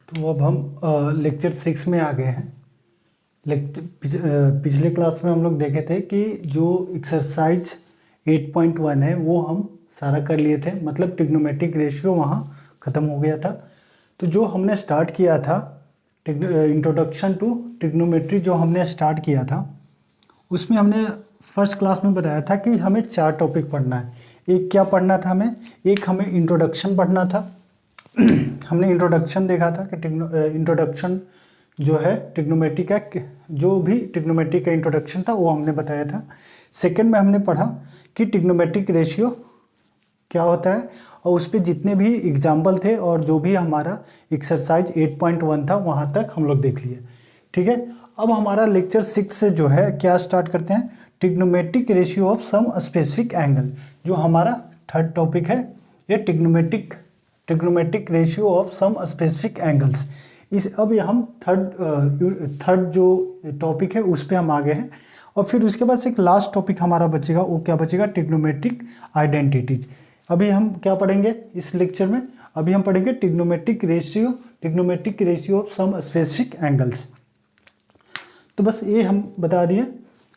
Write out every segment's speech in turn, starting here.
तो अब हम लेक्चर 6 में आ गए हैं। पिछले क्लास में हम लोग देखे थे कि जो एक्सरसाइज 8.1 है वो हम सारा कर लिए थे, मतलब ट्रिग्नोमेट्रिक रेशियो वहाँ ख़त्म हो गया था। तो जो हमने स्टार्ट किया था इंट्रोडक्शन टू ट्रिग्नोमेट्री, जो हमने स्टार्ट किया था उसमें हमने फर्स्ट क्लास में बताया था कि हमें 4 टॉपिक पढ़ना है। एक क्या पढ़ना था एक हमें इंट्रोडक्शन पढ़ना था। हमने इंट्रोडक्शन देखा था कि इंट्रोडक्शन जो है ट्रिग्नोमेट्री का, जो भी ट्रिग्नोमेट्री का इंट्रोडक्शन था वो हमने बताया था। सेकंड में हमने पढ़ा कि ट्रिग्नोमेट्रिक रेशियो क्या होता है और उस पर जितने भी एग्जाम्पल थे और जो भी हमारा एक्सरसाइज 8.1 था वहाँ तक हम लोग देख लिए। ठीक है, अब हमारा लेक्चर 6 से जो है क्या स्टार्ट करते हैं, trigonometric ratio of some specific angle. जो हमारा थर्ड टॉपिक है ये trigonometric ratio of some specific angles. अब हम थर्ड जो टॉपिक है उस पर हम आ गए हैं। और फिर उसके बाद एक लास्ट टॉपिक हमारा बचेगा, वो क्या बचेगा, ट्रिग्नोमेट्रिक आइडेंटिटीज। अभी हम क्या पढ़ेंगे इस लेक्चर में, अभी हम पढ़ेंगे trigonometric ratio of some specific angles. तो बस ये हम बता दिए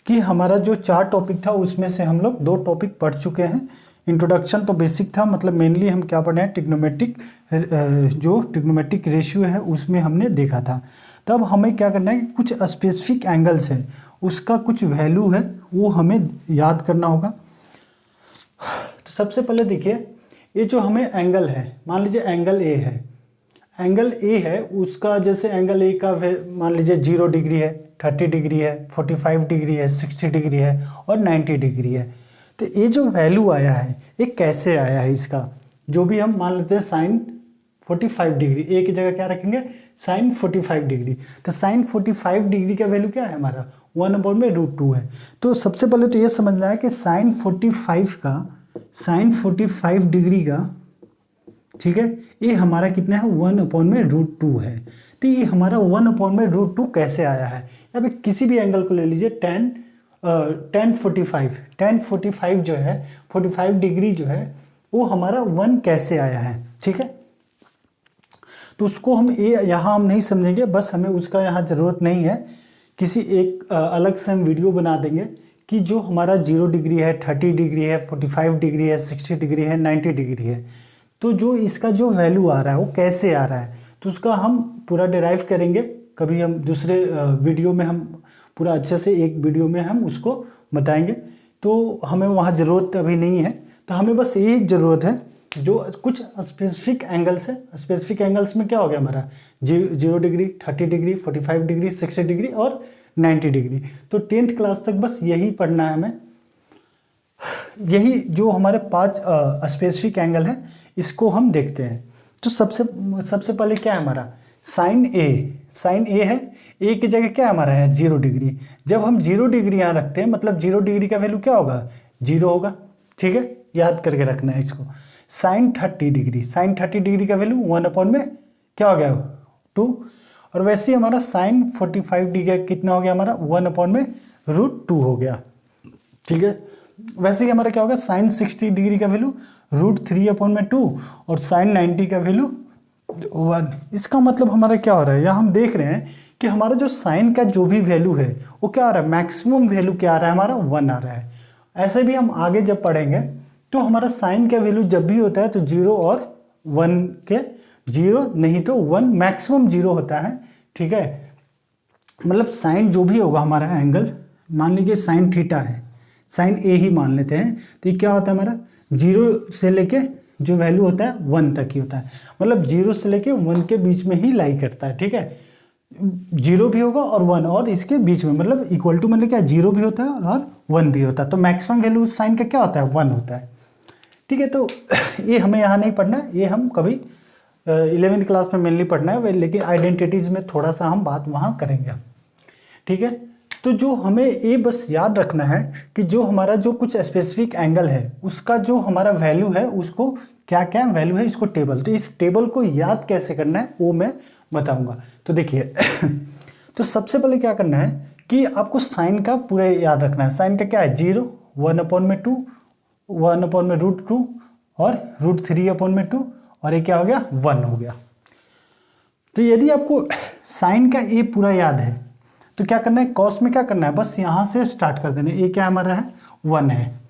कि हमारा जो 4 टॉपिक था उसमें से हम लोग 2 टॉपिक पढ़ चुके हैं। इंट्रोडक्शन तो बेसिक था, मतलब मेनली हम क्या पढ़े हैं, ट्रिग्नोमेट्रिक रेशियो है उसमें हमने देखा था। तब हमें क्या करना है कि कुछ स्पेसिफिक एंगल्स है उसका कुछ वैल्यू है वो हमें याद करना होगा। तो सबसे पहले देखिए, ये जो हमें एंगल है, मान लीजिए एंगल ए है, एंगल ए है उसका, जैसे एंगल ए का मान लीजिए 0 डिग्री है, 30 डिग्री है, 45 डिग्री है, 60 डिग्री है और 90 डिग्री है। तो ये जो वैल्यू आया है ये कैसे आया है इसका, जो भी हम मान लेते हैं साइन 45 डिग्री, ए की जगह क्या रखेंगे, साइन 45 डिग्री। तो साइन 45 डिग्री का वैल्यू क्या है हमारा, 1/√2 है। तो सबसे पहले तो ये समझना है कि साइन 45 डिग्री का, ठीक है, ये हमारा कितना है, 1/√2 है। तो ये हमारा 1/√2 कैसे आया है, या फिर किसी भी एंगल को ले लीजिए, tan 45 जो है 45 डिग्री जो है वो हमारा 1 कैसे आया है। ठीक है, तो उसको हम यहाँ हम नहीं समझेंगे, बस हमें उसका यहाँ ज़रूरत नहीं है। किसी एक अलग से हम वीडियो बना देंगे कि जो हमारा 0 डिग्री है, 30 डिग्री है, 45 डिग्री है, 60 डिग्री है, 90 डिग्री है, तो जो इसका जो वैल्यू आ रहा है वो कैसे आ रहा है, तो उसका हम पूरा डिराइव करेंगे। कभी हम दूसरे वीडियो में हम पूरा अच्छे से एक वीडियो में हम उसको बताएंगे, तो हमें वहाँ ज़रूरत अभी नहीं है। तो हमें बस यही ज़रूरत है, जो कुछ स्पेसिफिक एंगल्स है, स्पेसिफिक एंगल्स में क्या हो गया हमारा, 0 डिग्री, 30 डिग्री, 45 डिग्री, 60 डिग्री और 90 डिग्री। तो 10th क्लास तक बस यही पढ़ना है हमें। यही जो हमारे 5 स्पेसिफिक एंगल है इसको हम देखते हैं। तो सबसे पहले क्या है हमारा, साइन ए है, ए की जगह क्या हमारा है, 0 डिग्री। जब हम 0 डिग्री यहाँ रखते हैं मतलब 0 डिग्री का वैल्यू क्या होगा, 0 होगा। ठीक है, याद करके रखना है इसको। साइन 30 डिग्री का वैल्यू 1 में क्या हो गया, 2। और वैसे ही हमारा साइन 45 डिग्री कितना हो गया हमारा, 1/√2 हो गया। ठीक है, वैसे ही हमारा क्या होगा, साइन 60 डिग्री का वैल्यू √3/2 और साइन 90 का वैल्यू 1। इसका मतलब हमारा क्या हो रहा है, यहाँ हम देख रहे हैं कि हमारा जो साइन का जो भी वैल्यू है वो क्या आ रहा है, मैक्सिमम वैल्यू क्या आ रहा है हमारा, 1 आ रहा है। ऐसे भी हम आगे जब पढ़ेंगे तो हमारा साइन का वैल्यू जब भी होता है तो 0 और 1 के, 0 नहीं तो 1, मैक्सिमम 0 होता है। ठीक है, मतलब साइन जो भी होगा हमारा एंगल, मान लीजिए साइन थीटा है, साइन ए ही मान लेते हैं, तो ये क्या होता है हमारा, 0 से लेके जो वैल्यू होता है 1 तक ही होता है, मतलब 0 से लेके 1 के बीच में ही लाई करता है। ठीक है, 0 भी होगा और 1 और इसके बीच में, मतलब इक्वल टू मतलब क्या, 0 भी होता है और 1 भी होता है। तो मैक्सिमम वैल्यू साइन का क्या होता है, 1 होता है। ठीक है, तो ये हमें यहाँ नहीं पढ़ना है, ये हम कभी 11th क्लास में मेनली पढ़ना है, लेकिन आइडेंटिटीज़ में थोड़ा सा हम बात वहाँ करेंगे। ठीक है, तो जो हमें ये बस याद रखना है कि जो हमारा जो कुछ स्पेसिफिक एंगल है उसका जो हमारा वैल्यू है उसको क्या क्या वैल्यू है, इसको टेबल, तो इस टेबल को याद कैसे करना है वो मैं बताऊंगा। तो देखिए तो सबसे पहले क्या करना है कि आपको साइन का पूरा याद रखना है। साइन का क्या है, 0, 1/2, 1/√2 और √3/2 और ये क्या हो गया, 1 हो गया। तो यदि आपको साइन का ए पूरा याद है तो क्या करना है, कॉस में क्या करना है, बस यहाँ से स्टार्ट कर देना। ए क्या हमारा है, 1 है,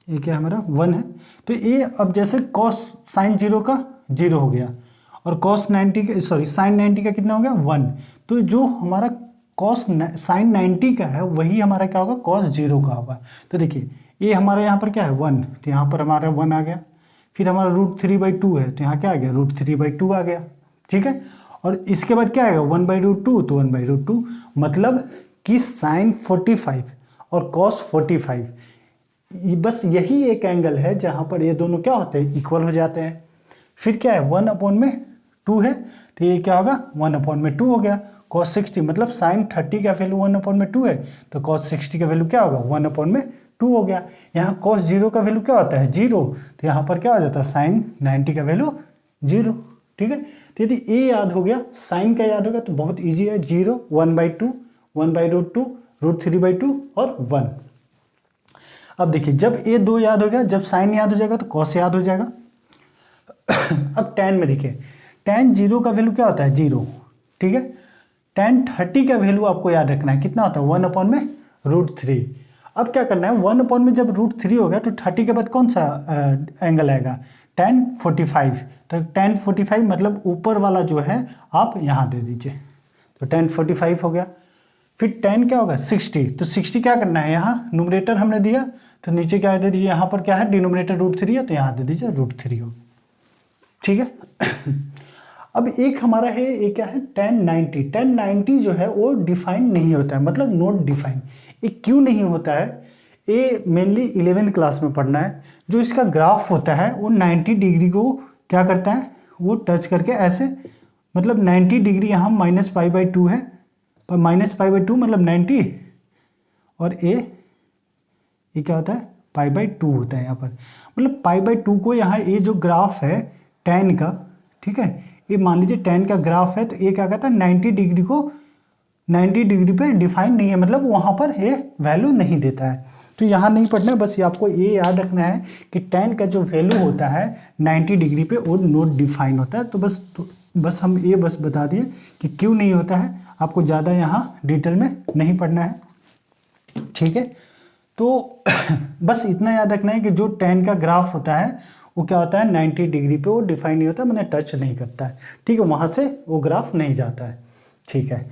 ए क्या हमारा 1 है। तो ए अब जैसे कॉस साइन 0 का 0 हो गया और कॉस 90 का साइन 90 का कितना हो गया 1। तो जो हमारा कॉस साइन 90 का है वही हमारा क्या होगा, कॉस 0 का होगा। तो देखिए ये हमारा यहाँ पर क्या है 1, तो यहाँ पर हमारा 1 आ गया। फिर हमारा √3/2 है तो यहाँ क्या आ गया, √3/2 आ गया। ठीक है, और इसके बाद क्या आएगा 1/√2, तो 1/√2, मतलब कि साइन 45 और कॉस 45 बस यही एक एंगल है जहाँ पर ये दोनों क्या होते हैं, इक्वल हो जाते हैं। फिर क्या है 1/2 है तो ये क्या होगा 1/2 हो गया। कॉस 60 मतलब साइन 30 का वैल्यू 1/2 है तो कॉस 60 का वैल्यू क्या होगा 1/2 हो गया। यहाँ कॉस 0 का वैल्यू क्या होता है 0, तो यहाँ पर क्या हो जाता है साइन 90 का वैल्यू 0। ठीक है, तो यदि ए याद हो गया, साइन का याद होगा तो बहुत ईजी है, 0, 1/2, 1/√2, √3/2 और 1। अब देखिए जब ए 2 याद हो गया, जब साइन याद हो जाएगा तो कॉस याद हो जाएगा। अब tan में देखिए, tan 0 का वैल्यू क्या होता है 0। ठीक है, tan 30 का वैल्यू आपको याद रखना है, कितना होता है 1/√3। अब क्या करना है 1 में जब √3 हो गया तो 30 के बाद कौन सा एंगल आएगा, tan 45। तो tan 45 मतलब ऊपर वाला जो है आप यहाँ दे दीजिए, तो tan 45 हो गया। फिर tan क्या होगा 60, तो 60 क्या करना है, यहाँ न्यूमरेटर हमने दिया तो नीचे क्या दे दीजिए, यहाँ पर क्या है डिनोमिनेटर √3 है तो यहाँ दे दीजिए √3 हो। ठीक है। अब एक हमारा है ये क्या है tan 90 जो है वो डिफाइन नहीं होता है, मतलब नॉट डिफाइन। ये क्यों नहीं होता है, ये मेनली 11th क्लास में पढ़ना है। जो इसका ग्राफ होता है वो 90 डिग्री को क्या करता है, वो टच करके ऐसे, मतलब 90 डिग्री यहाँ -π/2 है, पर -π/2 मतलब 90, और ये क्या होता है π/2 होता है यहाँ पर, मतलब π/2 को यहाँ ये जो ग्राफ है tan का, ठीक है, ये मान लीजिए tan का ग्राफ है तो ये क्या कहता है 90 डिग्री को 90 डिग्री पे डिफाइन नहीं है, मतलब वहाँ पर ये वैल्यू नहीं देता है। तो यहाँ नहीं पढ़ना है, बस ये आपको ये याद रखना है कि tan का जो वैल्यू होता है 90 डिग्री पे वो नॉट डिफाइन होता है। तो बस हम ये बस बता दिए कि क्यों नहीं होता है, आपको ज़्यादा यहाँ डिटेल में नहीं पढ़ना है। ठीक है, तो बस इतना याद रखना है कि जो tan का ग्राफ होता है वो क्या होता है 90 डिग्री पे वो डिफाइन नहीं होता, मैंने टच नहीं करता है। ठीक है, वहाँ से वो ग्राफ नहीं जाता है। ठीक है,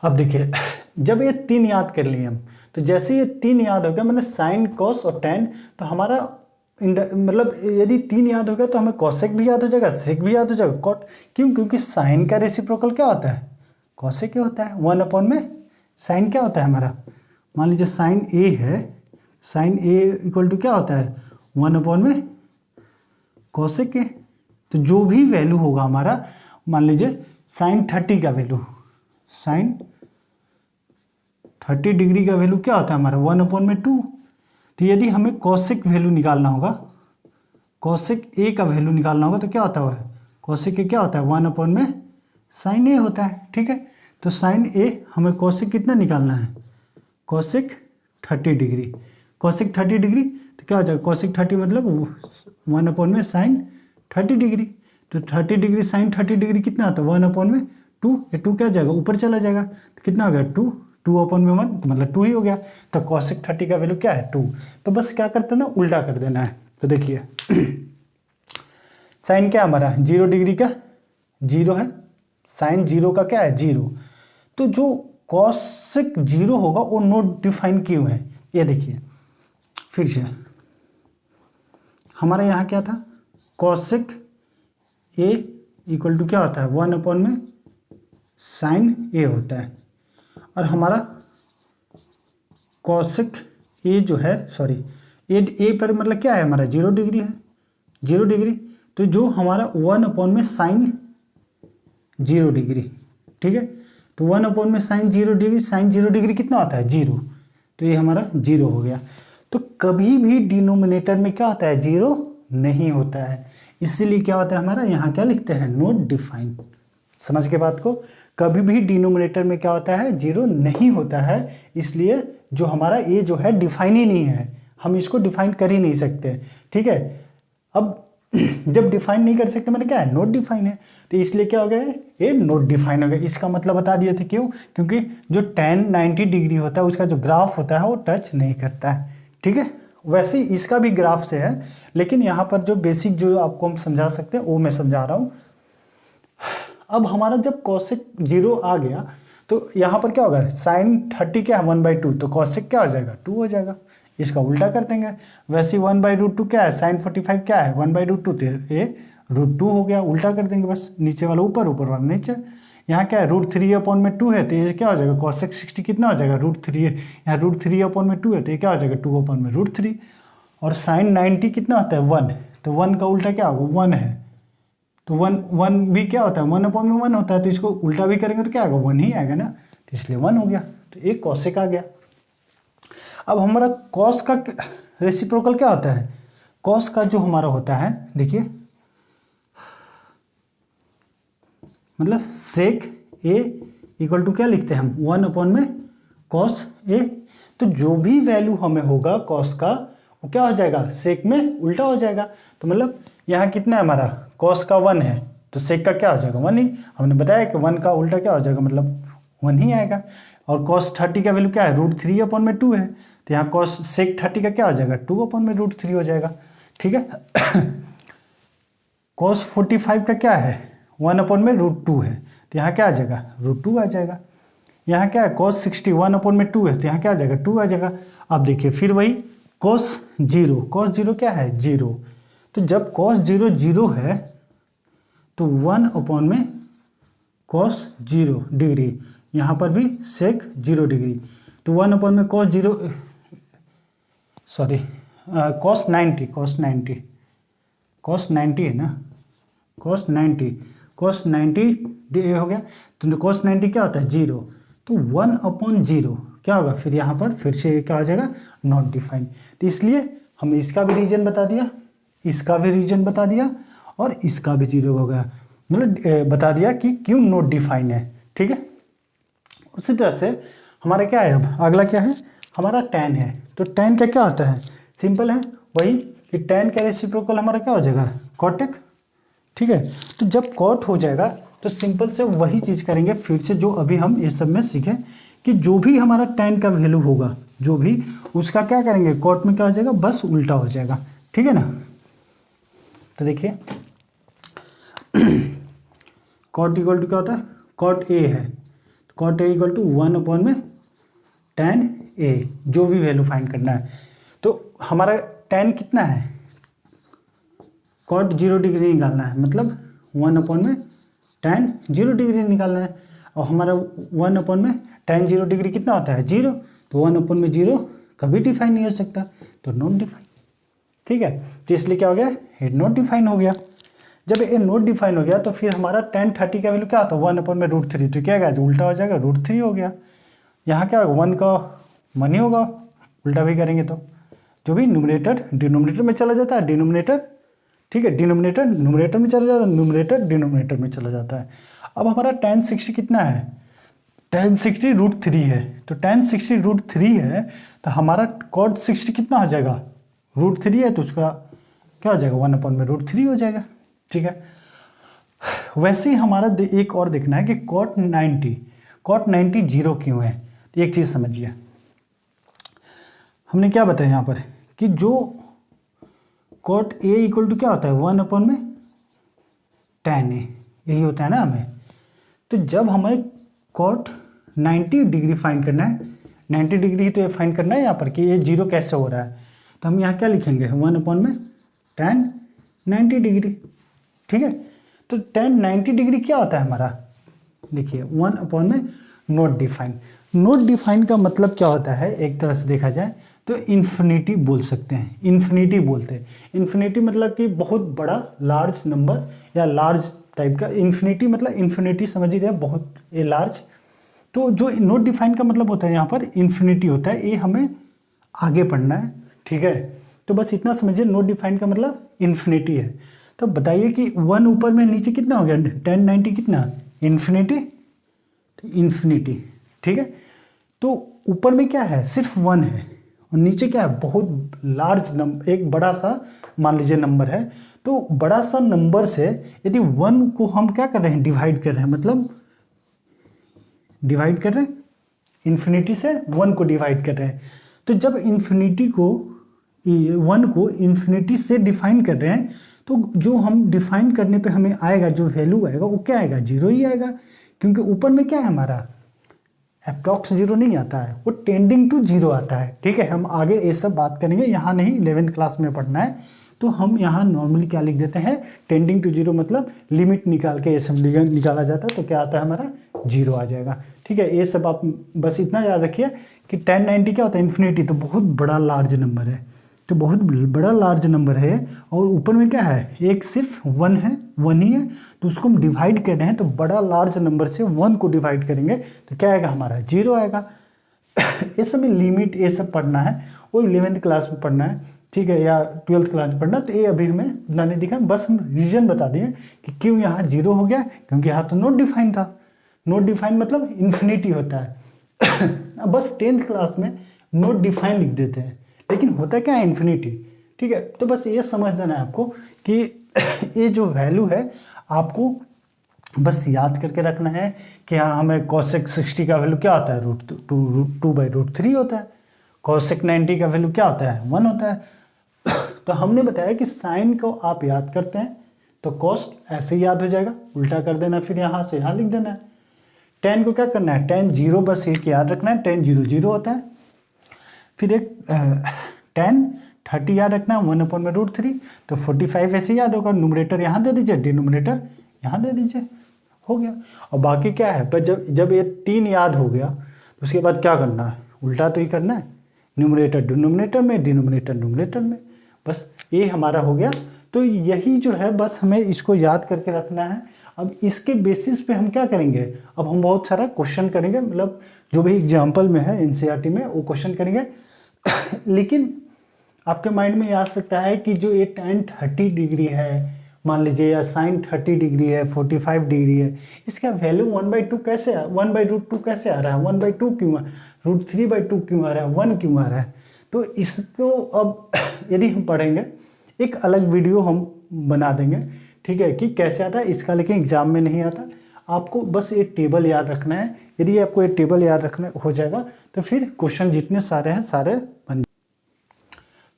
अब देखिए जब ये 3 याद कर लिए हम, तो जैसे ये 3 याद हो गया, मैंने साइन कॉस और tan, तो हमारा मतलब यदि 3 याद हो गया तो हमें कॉसेक भी याद हो जाएगा, सेक भी याद हो जाएगा, कॉट। क्यों, क्योंकि साइन का रेसिप्रोकल क्या होता है कॉसेक ही होता है। 1 में साइन क्या होता है हमारा, मान लीजिए साइन ए है, साइन ए इक्वल टू क्या होता है 1 में कॉसेक ए। तो जो भी वैल्यू होगा हमारा, मान लीजिए साइन 30 का वैल्यू, साइन 30 डिग्री का वैल्यू क्या होता है हमारा 1/2। तो यदि हमें कॉसेक वैल्यू निकालना होगा, कॉसेक ए का वैल्यू निकालना होगा, तो क्या होता है कॉसेक ए क्या होता है 1 में साइन ए होता है। ठीक है, तो साइन ए हमें कॉसेक कितना निकालना है, कॉसेक 30 डिग्री, कॉसेक 30 डिग्री, तो क्या हो जाएगा कॉसेक 30 मतलब 1 में साइन 30 डिग्री। तो 30 डिग्री साइन 30 डिग्री कितना आता है 1/2, ये 2 क्या जाएगा ऊपर चला जाएगा, तो कितना हो गया 2/1 मतलब 2 ही हो गया। तो कॉसेक 30 का वैल्यू क्या है 2। तो बस क्या करते हैं ना, उल्टा कर देना है। तो देखिए साइन क्या हमारा 0 डिग्री का 0 है, साइन 0 का क्या है 0। तो जो कॉसेक 0 होगा वो नॉट डिफाइन क्यों है, ये देखिए फिर से हमारा यहाँ क्या था, कॉसेक ए इक्वल टू क्या होता है 1 में साइन ए होता है, और हमारा कॉसेक ए जो है ए पर मतलब क्या है हमारा 0 डिग्री है, 0 डिग्री। तो जो हमारा 1 में साइन 0 डिग्री, ठीक है, तो 1 में साइन 0 डिग्री, साइन 0 डिग्री कितना होता है 0, तो ये हमारा 0 हो गया। तो कभी भी डिनोमिनेटर में क्या होता है 0 नहीं होता है, इसीलिए क्या होता है हमारा यहाँ क्या लिखते हैं नॉट डिफाइन। समझ के बात को, कभी भी डिनोमिनेटर में क्या होता है 0 नहीं होता है, इसलिए जो हमारा ये जो है डिफाइन ही नहीं है, हम इसको डिफाइन कर ही नहीं सकते। ठीक है, अब जब डिफाइन नहीं कर सकते मैंने क्या है, नॉट डिफाइन है, तो इसलिए क्या हो गया है, ये नॉट डिफाइन हो गया। इसका मतलब बता दिए थे, क्यों, क्योंकि जो tan 90 डिग्री होता है उसका जो ग्राफ होता है वो टच नहीं करता है, ठीक है। वैसे ही इसका भी ग्राफ से है, लेकिन यहाँ पर जो बेसिक जो आपको हम समझा सकते हैं वो मैं समझा रहा हूँ। अब हमारा जब कॉसेक 0 आ गया तो यहाँ पर क्या होगा, साइन 30 क्या है 1/2, तो कॉसेक क्या हो जाएगा 2 हो जाएगा, इसका उल्टा कर देंगे। वैसे ही 1/√2 क्या है, साइन 45 क्या है 1/√2, तो ये √2 हो गया, उल्टा कर देंगे बस, नीचे वाला ऊपर, ऊपर वाला नीचे। यहाँ क्या है √3/2 है, तो ये क्या हो जाएगा कॉसेक 60 कितना हो जाएगा √3 है, यहाँ √3/2 है, तो ये क्या हो जाएगा 2/√3। और साइन 90 कितना होता है 1, तो 1 का उल्टा क्या होगा 1 है, तो 1 भी क्या होता है 1/1 होता है, तो इसको उल्टा भी करेंगे तो क्या आएगा 1 ही आएगा ना, तो इसलिए 1 हो गया, तो एक कॉसेक आ गया। अब हमारा कॉस का रेसिप्रोकल क्या होता है, कॉस का जो हमारा होता है देखिए, मतलब सेक ए इक्वल टू क्या लिखते हैं हम 1/cos ए, तो जो भी वैल्यू हमें होगा कॉस का वो क्या हो जाएगा सेक में उल्टा हो जाएगा। तो मतलब यहाँ कितना है हमारा कॉस का 1 है, तो सेक का क्या हो जाएगा 1 ही, हमने बताया कि 1 का उल्टा क्या हो जाएगा मतलब 1 ही आएगा। और cos 30 का वैल्यू क्या है √3/2 है, तो यहाँ cos सेक 30 का क्या हो जाएगा 2/√3 हो जाएगा, ठीक है। cos 45 का क्या है 1/√2 है, तो यहाँ क्या आ जाएगा √2 आ जाएगा। यहाँ क्या है cos 60 1/2 है, तो यहाँ क्या आ जाएगा 2 आ जाएगा। अब देखिए फिर वही cos 0 क्या है 0, तो जब cos 0 0 है तो 1/cos 0 डिग्री, यहाँ पर भी सेक 0 डिग्री, तो 1/cos 0 सॉरी cos 90 है ना, cos 90 हो गया, तो cos 90 क्या होता है 0, तो 1/0 क्या होगा फिर यहाँ पर फिर से क्या हो जाएगा नॉट डिफाइन। तो इसलिए हम इसका भी रीजन बता दिया, इसका भी रीजन बता दिया, और इसका भी 0 हो गया, मतलब बता दिया कि क्यों नॉट डिफाइन है, ठीक है। उसी तरह से हमारा क्या है, अब अगला क्या है हमारा tan है, तो tan का क्या होता है सिंपल है वही कि tan का रेसिप्रोकल हमारा क्या हो जाएगा कॉटेक, ठीक है। तो जब कॉट हो जाएगा तो सिंपल से वही चीज़ करेंगे फिर से जो अभी हम ये सब में सीखे, कि जो भी हमारा tan का वैल्यू होगा जो भी उसका क्या करेंगे कॉट में क्या हो जाएगा बस उल्टा हो जाएगा, ठीक है ना। तो देखिए कॉट इक्वल टू क्या होता है कॉट ए है, cot A equal to 1/tan A, जो भी वैल्यू फाइंड करना है। तो हमारा tan कितना है कॉट 0 डिग्री निकालना है, मतलब 1/tan 0 डिग्री निकालना है, और हमारा 1/tan 0 डिग्री कितना होता है 0, तो 1/0 कभी डिफाइन नहीं हो सकता, तो नॉट डिफाइन, ठीक है। तो इसलिए क्या हो गया ये नॉट डिफाइन हो गया। जब ये नॉट डिफाइन हो गया तो फिर हमारा tan 30 का वैल्यू क्या होता है 1/√3, तो क्या होगा उल्टा हो जाएगा √3 हो गया। यहाँ क्या होगा 1 का 1 ही होगा, उल्टा भी करेंगे तो जो भी न्यूमरेटर डिनोमिनेटर में चला जाता है, डिनोमिनेटर, ठीक है, डिनोमिनेटर न्यूमरेटर में चला जाता है, न्यूमरेटर डिनोमिनेटर में चला जाता है। अब हमारा tan 60 कितना है tan 60 √3 है, तो tan 60 √3 है, तो हमारा cot 60 कितना हो जाएगा √3 है, तो उसका क्या हो जाएगा 1/√3 हो जाएगा, ठीक है। वैसे ही हमारा एक और देखना है कि cot 90 0 क्यों है। तो एक चीज़ समझिए, हमने क्या बताया यहाँ पर कि जो cot a इक्वल टू क्या होता है 1/tan a, यही होता है ना हमें। तो जब हमें cot 90 डिग्री फाइंड करना है, 90 डिग्री ही तो ये फाइंड करना है यहाँ पर कि ये 0 कैसे हो रहा है, तो हम यहाँ क्या लिखेंगे 1/tan 90 डिग्री, ठीक है। तो tan 90 डिग्री क्या होता है हमारा, देखिए 1/नॉट डिफाइन। नॉट डिफाइन का मतलब क्या होता है, एक तरह से देखा जाए तो इन्फिनिटी बोल सकते हैं, इन्फिनिटी बोलते हैं। इन्फिनिटी मतलब कि बहुत बड़ा लार्ज नंबर या लार्ज टाइप का, इन्फिनिटी मतलब इन्फिनिटी समझ ही रहे हैं, बहुत ये लार्ज। तो जो नॉट डिफाइन का मतलब होता है यहाँ पर इन्फिनिटी होता है, ये हमें आगे पढ़ना है, ठीक है। तो बस इतना समझिए नॉट डिफाइन का मतलब इन्फिनिटी है। तो बताइए कि 1 ऊपर में नीचे कितना हो गया tan 90 कितना इन्फिनिटी, तो इन्फिनिटी, ठीक है। तो ऊपर में क्या है सिर्फ 1 है, और नीचे क्या है, बहुत लार्ज नंबर, एक बड़ा सा मान लीजिए नंबर है। तो बड़ा सा नंबर से यदि 1 को हम क्या कर रहे हैं, डिवाइड कर रहे हैं, मतलब डिवाइड कर रहे हैं, इन्फिनिटी से 1 को डिवाइड कर रहे हैं। तो जब इन्फिनिटी को 1 को इन्फिनिटी से डिफाइन कर रहे हैं, तो जो हम डिफाइन करने पे हमें आएगा, जो वैल्यू आएगा वो क्या आएगा, 0 ही आएगा। क्योंकि ऊपर में क्या है हमारा, अप्रॉक्स 0 नहीं आता है, वो टेंडिंग टू 0 आता है। ठीक है, हम आगे ये सब बात करेंगे, यहाँ नहीं 11th क्लास में पढ़ना है। तो हम यहाँ नॉर्मली क्या लिख देते हैं, टेंडिंग टू 0, मतलब लिमिट निकाल के ये सब निकाला जाता है, तो क्या आता है हमारा 0 आ जाएगा। ठीक है, ये सब आप बस इतना याद रखिए कि 1090 क्या होता है, इन्फिनिटी, तो बहुत बड़ा लार्ज नंबर है, तो बहुत बड़ा लार्ज नंबर है। और ऊपर में क्या है, एक सिर्फ 1 है, 1 ही है, तो उसको हम डिवाइड कर रहे हैं, तो बड़ा लार्ज नंबर से 1 को डिवाइड करेंगे तो क्या आएगा हमारा, 0 आएगा। ये सब में लिमिट ये सब पढ़ना है, वो 11th क्लास में पढ़ना है। ठीक है, या 12th क्लास में पढ़ना। तो ये अभी हमें उतना नहीं दिखा, बस हम रीजन बता दिए कि क्यों यहाँ 0 हो गया, क्योंकि यहाँ तो नॉट डिफाइन था। नॉट डिफाइन मतलब इन्फिनिटी होता है। अब बस 10th क्लास में नॉट डिफाइन लिख देते हैं, लेकिन होता क्या है, इन्फिनिटी। ठीक है, तो बस ये समझ जाना है आपको कि ये जो वैल्यू है आपको बस याद करके रखना है कि हाँ, हमें cosec 60 का वैल्यू क्या होता है, √2/√3 होता है। cosec 90 का वैल्यू क्या होता है, 1 होता है। तो हमने बताया कि साइन को आप याद करते हैं तो कॉस्ट ऐसे ही याद हो जाएगा, उल्टा कर देना, फिर यहाँ से यहाँ लिख देना है। tan को क्या करना है, tan 0 बस एक याद रखना है, tan 0 0 होता है। फिर एक tan 30 याद रखना है, 1/√3, तो 45 ऐसे याद होगा। न्यूमरेटर यहाँ दे दीजिए, डिनोमिनेटर यहाँ दे दीजिए, हो गया। और बाकी क्या है, पर जब ये 3 याद हो गया तो उसके बाद क्या करना है, उल्टा तो ही करना है, न्यूमरेटर डिनोमिनेटर में, डिनोमिनेटर न्यूमरेटर में, बस ये हमारा हो गया। तो यही जो है बस हमें इसको याद करके रखना है। अब इसके बेसिस पे हम क्या करेंगे, अब हम बहुत सारा क्वेश्चन करेंगे, मतलब जो भी एग्जाम्पल में है एनसीईआरटी में वो क्वेश्चन करेंगे। लेकिन आपके माइंड में आ सकता है कि जो ये tan 30 डिग्री है मान लीजिए, या sin 30 डिग्री है, 45 डिग्री है, इसका वैल्यू 1/2 कैसे 1/√2 कैसे आ रहा है, 1/2 क्यों है, √3/2 क्यों आ रहा है, 1 क्यों आ रहा है। तो इसको अब यदि हम पढ़ेंगे, एक अलग वीडियो हम बना देंगे, ठीक है, कि कैसे आता है इसका, लेकिन एग्जाम में नहीं आता। आपको बस ये टेबल याद रखना है। यदि आपको ये टेबल याद रखना हो जाएगा तो फिर क्वेश्चन जितने सारे हैं सारे बन।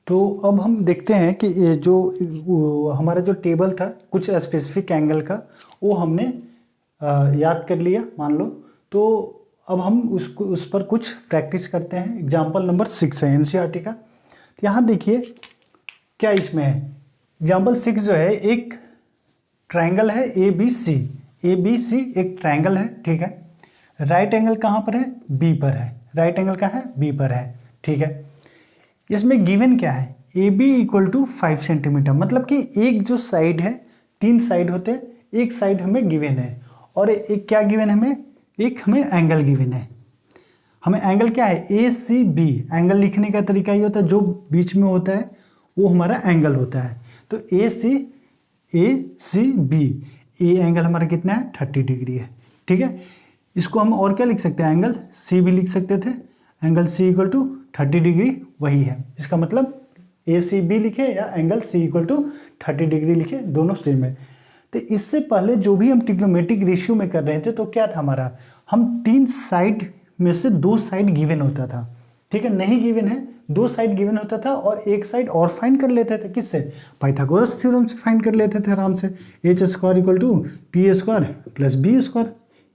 तो अब हम देखते हैं कि ये जो हमारा जो टेबल था कुछ स्पेसिफिक एंगल का, वो हमने याद कर लिया मान लो। तो अब हम उस पर कुछ प्रैक्टिस करते हैं। एग्जाम्पल नंबर 6 है एनसीईआरटी का। तो यहाँ देखिए क्या इसमें है। एग्जाम्पल 6 जो है, एक ट्राइंगल है ABC। ABC एक ट्राइंगल है, ठीक है। राइट एंगल कहाँ पर है, B पर है। राइट एंगल कहाँ है, B पर है, ठीक है। इसमें गिवन क्या है, AB = 5 सेंटीमीटर, मतलब कि एक जो साइड है, 3 साइड होते हैं, एक साइड हमें गिवन है और एक क्या गिवन है हमें, एक हमें एंगल गिवन है। हमें एंगल क्या है, ACB। एंगल लिखने का तरीका ये होता है, जो बीच में होता है वो हमारा एंगल होता है। तो ACB, ये एंगल हमारा कितना है, 30 डिग्री है, ठीक है। इसको हम और क्या लिख सकते हैं, एंगल C भी लिख सकते थे। एंगल C = 30 डिग्री वही है। इसका मतलब ACB लिखे या एंगल C = 30 डिग्री लिखे, दोनों सेम है। तो इससे पहले जो भी हम ट्रिग्नोमेट्रिक रेशियो में कर रहे थे तो क्या था हमारा, हम 3 साइड में से 2 साइड गिवन होता था, ठीक है। नहीं गिवन है, 2 साइड गिवन होता था और एक साइड और फाइंड कर लेते थे, किससे, पाइथागोरस थ्योरम से फाइंड कर लेते थे आराम से। h² = p² + b²,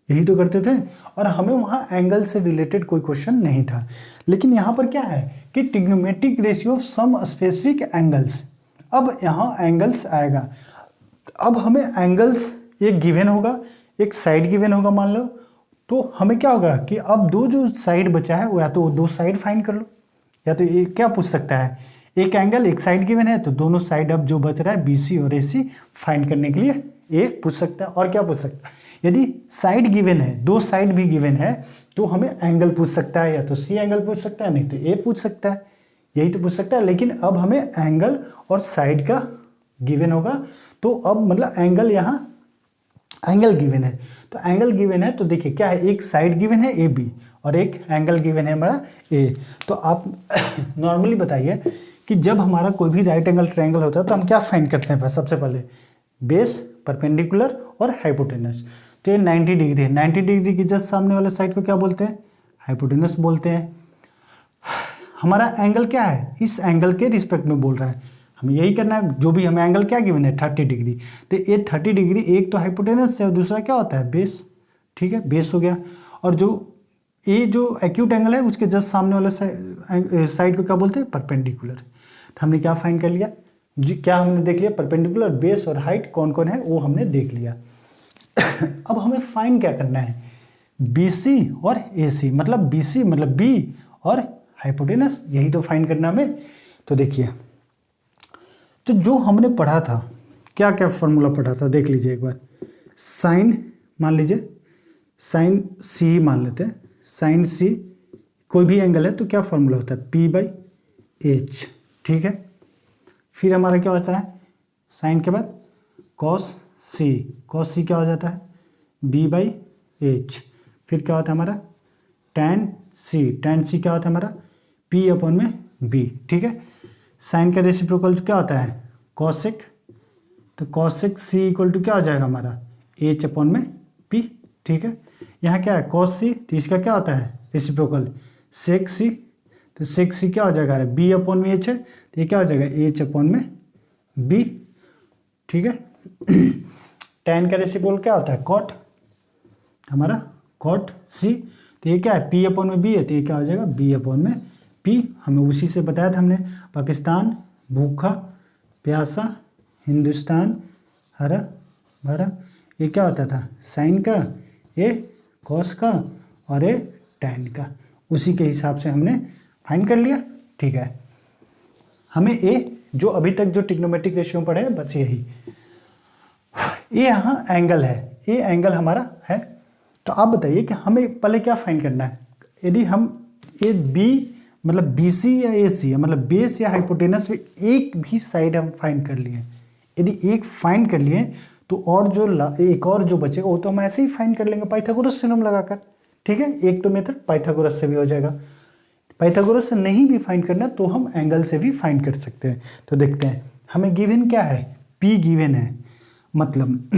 यही तो करते थे। और हमें वहाँ एंगल से रिलेटेड कोई क्वेश्चन नहीं था। लेकिन यहाँ पर क्या है कि trigonometric ratio of some specific angles. अब यहाँ एंगल्स आएगा। अब हमें एंगल्स एक गिवन होगा, एक साइड गिवन होगा मान लो। तो हमें क्या होगा कि अब जो साइड बचा है वो या तो 2 साइड फाइंड कर लो, या तो ये क्या पूछ सकता है, एक एंगल एक साइड गिवन है तो दोनों साइड अब जो बच रहा है BC और AC फाइंड करने के लिए ये पूछ सकता है। और क्या पूछ सकता है, यदि साइड गिवन है, 2 साइड भी गिवन है तो हमें एंगल पूछ सकता है, या तो C एंगल पूछ सकता है, नहीं तो A पूछ सकता है, यही तो पूछ सकता है। लेकिन अब हमें एंगल और साइड का गिवन होगा। तो अब मतलब एंगल यहाँ एंगल गिवन है। तो एंगल गिवन है तो देखिए क्या है, एक साइड गिवन है ए बी और एक एंगल गिवन है हमारा ए। तो आप नॉर्मली बताइए कि जब हमारा कोई भी राइट एंगल ट्रायंगल होता है तो हम क्या फाइंड करते हैं? सबसे पहले बेस, परपेंडिकुलर और हाइपोटेनस। तो ये 90 डिग्री है, 90 डिग्री की जस्ट सामने वाले साइड को क्या बोलते हैं? हाइपोटेनस बोलते हैं। हमारा एंगल क्या है? इस एंगल के रिस्पेक्ट में बोल रहा है, हमें यही करना है। जो भी हमें एंगल क्या गिवन है 30 डिग्री, तो ये 30 डिग्री एक तो हाइपोटेनस है और दूसरा क्या होता है? बेस। ठीक है, बेस हो गया। और जो एक्यूट एंगल है उसके जस्ट सामने वाले साइड को क्या बोलते हैं? परपेंडिकुलर। तो हमने क्या फाइंड कर लिया? क्या हमने देख लिया? परपेंडिकुलर, बेस और हाइट कौन कौन है वो हमने देख लिया। अब हमें फाइंड क्या करना है? BC और AC, मतलब BC मतलब B और हाइपोटेनस, यही तो फाइंड करना हमें। तो देखिए, तो जो हमने पढ़ा था, क्या क्या फॉर्मूला पढ़ा था देख लीजिए एक बार। साइन, मान लीजिए साइन C मान लेते हैं, साइन C कोई भी एंगल है तो क्या फॉर्मूला होता है? P/H। ठीक है, फिर हमारा क्या होता है? साइन के बाद कॉस C, कॉस C क्या हो जाता है? B/H। फिर क्या होता है हमारा? tan C, tan C क्या होता है हमारा? P/B। ठीक है, साइन का रेसिप्रोकल क्या होता है? कॉसेक, तो कॉसेक C इक्वल टू क्या हो जाएगा हमारा? H/P। ठीक है, यहाँ क्या है? कॉस C, तो इसका क्या होता है रेसिप्रोकल? सेक C, तो सेक C क्या हो जाएगा? B/H है, तो ये क्या हो जाएगा? H/B। ठीक है, tan का रेसिप्रोकल क्या होता है? कॉट, हमारा कॉट C, तो ये क्या है? P/B है, तो ये क्या हो जाएगा? B/P। हमें उसी से बताया था हमने, पाकिस्तान भूखा प्यासा, हिंदुस्तान हरा भरा। ये क्या होता था? साइन का, ये कॉस का और ये टैन का। उसी के हिसाब से हमने फाइंड कर लिया। ठीक है, हमें ये जो अभी तक जो ट्रिग्नोमेट्रिक रेशियो पढ़े हैं बस यही। ये यहाँ एंगल है, ये एंगल हमारा है। तो आप बताइए कि हमें पहले क्या फाइंड करना है? यदि हम ये B मतलब BC या AC है, मतलब बेस या हाइपोटेनस में एक भी साइड हम फाइंड कर लिए, यदि एक फाइंड कर लिए तो और जो एक और जो बचेगा वो तो हम ऐसे ही फाइंड कर लेंगे पाइथागोरस थ्योरम लगाकर। ठीक है, एक तो मेथड पाइथागोरस से भी हो जाएगा। पाइथागोरस से नहीं भी फाइंड करना तो हम एंगल से भी फाइंड कर सकते हैं। तो देखते हैं, हमें गिवन क्या है? P गिवन है, मतलब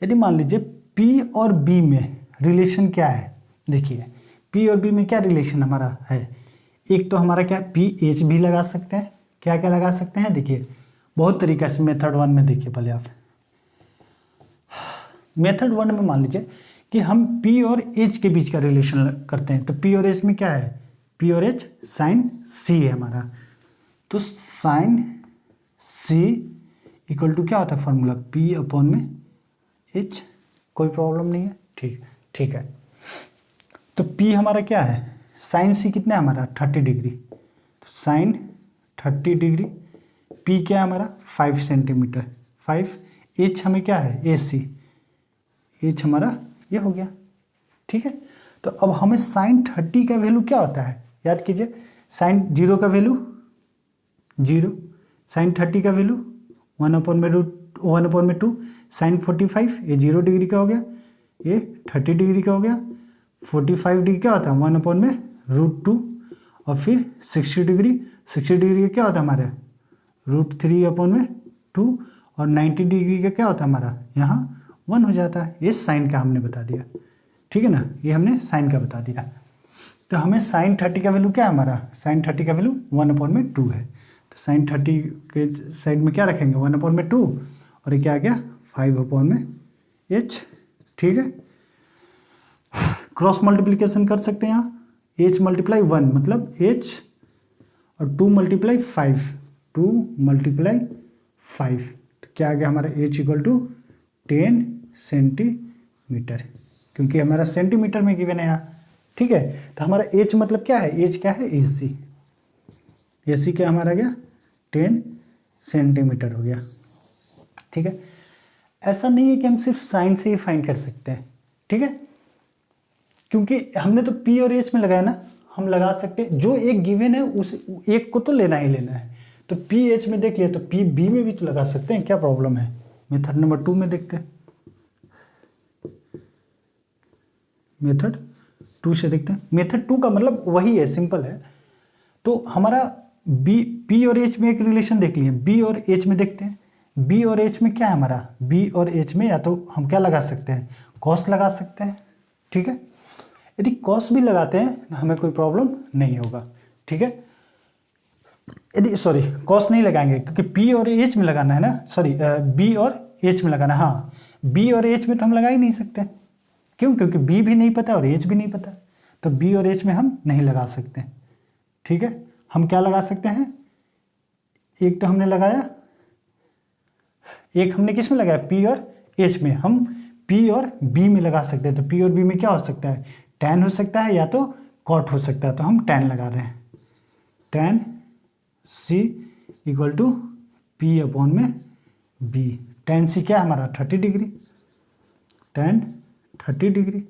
यदि मान लीजिए P और B में रिलेशन क्या है? देखिए P और B में क्या रिलेशन हमारा है? एक तो हमारा क्या है? PH भी लगा सकते हैं। क्या क्या लगा सकते हैं? देखिए बहुत तरीका से। मेथड 1 में देखिए, पहले आप मेथड 1 में मान लीजिए कि हम P और H के बीच का रिलेशन करते हैं। तो P और H में क्या है? P और H साइन C है हमारा। तो साइन C इक्वल टू क्या होता है फॉर्मूला? P/H। कोई प्रॉब्लम नहीं है, ठीक है। तो P हमारा क्या है? साइन C कितना है हमारा? 30 डिग्री। तो साइन 30 डिग्री, P क्या है हमारा? 5 सेंटीमीटर, 5। H हमें क्या है? AC, H हमारा ये हो गया। ठीक है, तो अब हमें साइन 30 का वैल्यू क्या होता है? याद कीजिए, साइन 0 का वैल्यू 0, साइन 30 का वैल्यू 1/2, साइन 45 ये 0 डिग्री का हो गया, ये 30 डिग्री का हो गया। 45 डिग्री क्या होता है? 1/√2। और फिर 60 डिग्री, 60 डिग्री का क्या होता है हमारे? √3/2। और 90 डिग्री का क्या होता है हमारा? यहाँ 1 हो जाता है। ये साइन का हमने बता दिया। ठीक है ना, ये हमने साइन का बता दिया। तो हमें साइन 30 का वैल्यू क्या है हमारा? साइन 30 का वैल्यू 1/2 है। तो साइन 30 के साइड में क्या रखेंगे? 1/2, और ये क्या आ गया? 5/H। ठीक है, क्रॉस मल्टीप्लिकेशन कर सकते हैं यहाँ। H × 1 मतलब H, और 2 × 5, 2 × 5, तो क्या आ गया हमारा? H = 10 सेंटीमीटर, क्योंकि हमारा सेंटीमीटर में गिवन है यहाँ। ठीक है, तो हमारा H मतलब क्या है? H क्या है? AC। AC क्या हमारा गया? 10 सेंटीमीटर हो गया। ठीक है, ऐसा नहीं है कि हम सिर्फ साइन से ही फाइंड कर सकते हैं। ठीक है, क्योंकि हमने तो P और H में लगाया ना, हम लगा सकते हैं। जो एक गिवन है उस एक को तो लेना ही लेना है। तो PH में देख लिया, तो PB में भी तो लगा सकते हैं, क्या प्रॉब्लम है? मेथड नंबर 2 में देखते हैं। मेथड 2 से देखते हैं। मेथड 2 का मतलब वही है, सिंपल है। तो हमारा बी और एच में एक रिलेशन देख लिए, बी और एच में देखते हैं। बी और एच में क्या है हमारा, बी और एच में या तो हम क्या लगा सकते हैं, कॉस लगा सकते हैं, ठीक है। यदि कॉस भी लगाते हैं तो हमें कोई प्रॉब्लम नहीं होगा, ठीक है। यदि सॉरी कॉस नहीं लगाएंगे क्योंकि पी और एच में लगाना है ना, सॉरी बी और एच में लगाना है। हाँ, बी और एच में तो हम लगा ही नहीं सकते, क्यों, क्योंकि बी भी नहीं पता और एच भी नहीं पता, तो बी और एच में हम नहीं लगा सकते, ठीक है। हम क्या लगा सकते हैं, एक तो हमने लगाया, एक हमने किस में लगाया, पी और एच में। हम पी और बी में लगा सकते हैं, तो पी और बी में क्या हो सकता है, टैन हो सकता है या तो कॉट हो सकता है, तो हम टैन लगा रहे हैं। Tan C equal to P upon में बी। टैन सी क्या है हमारा 30 डिग्री, टैन 30 डिग्री,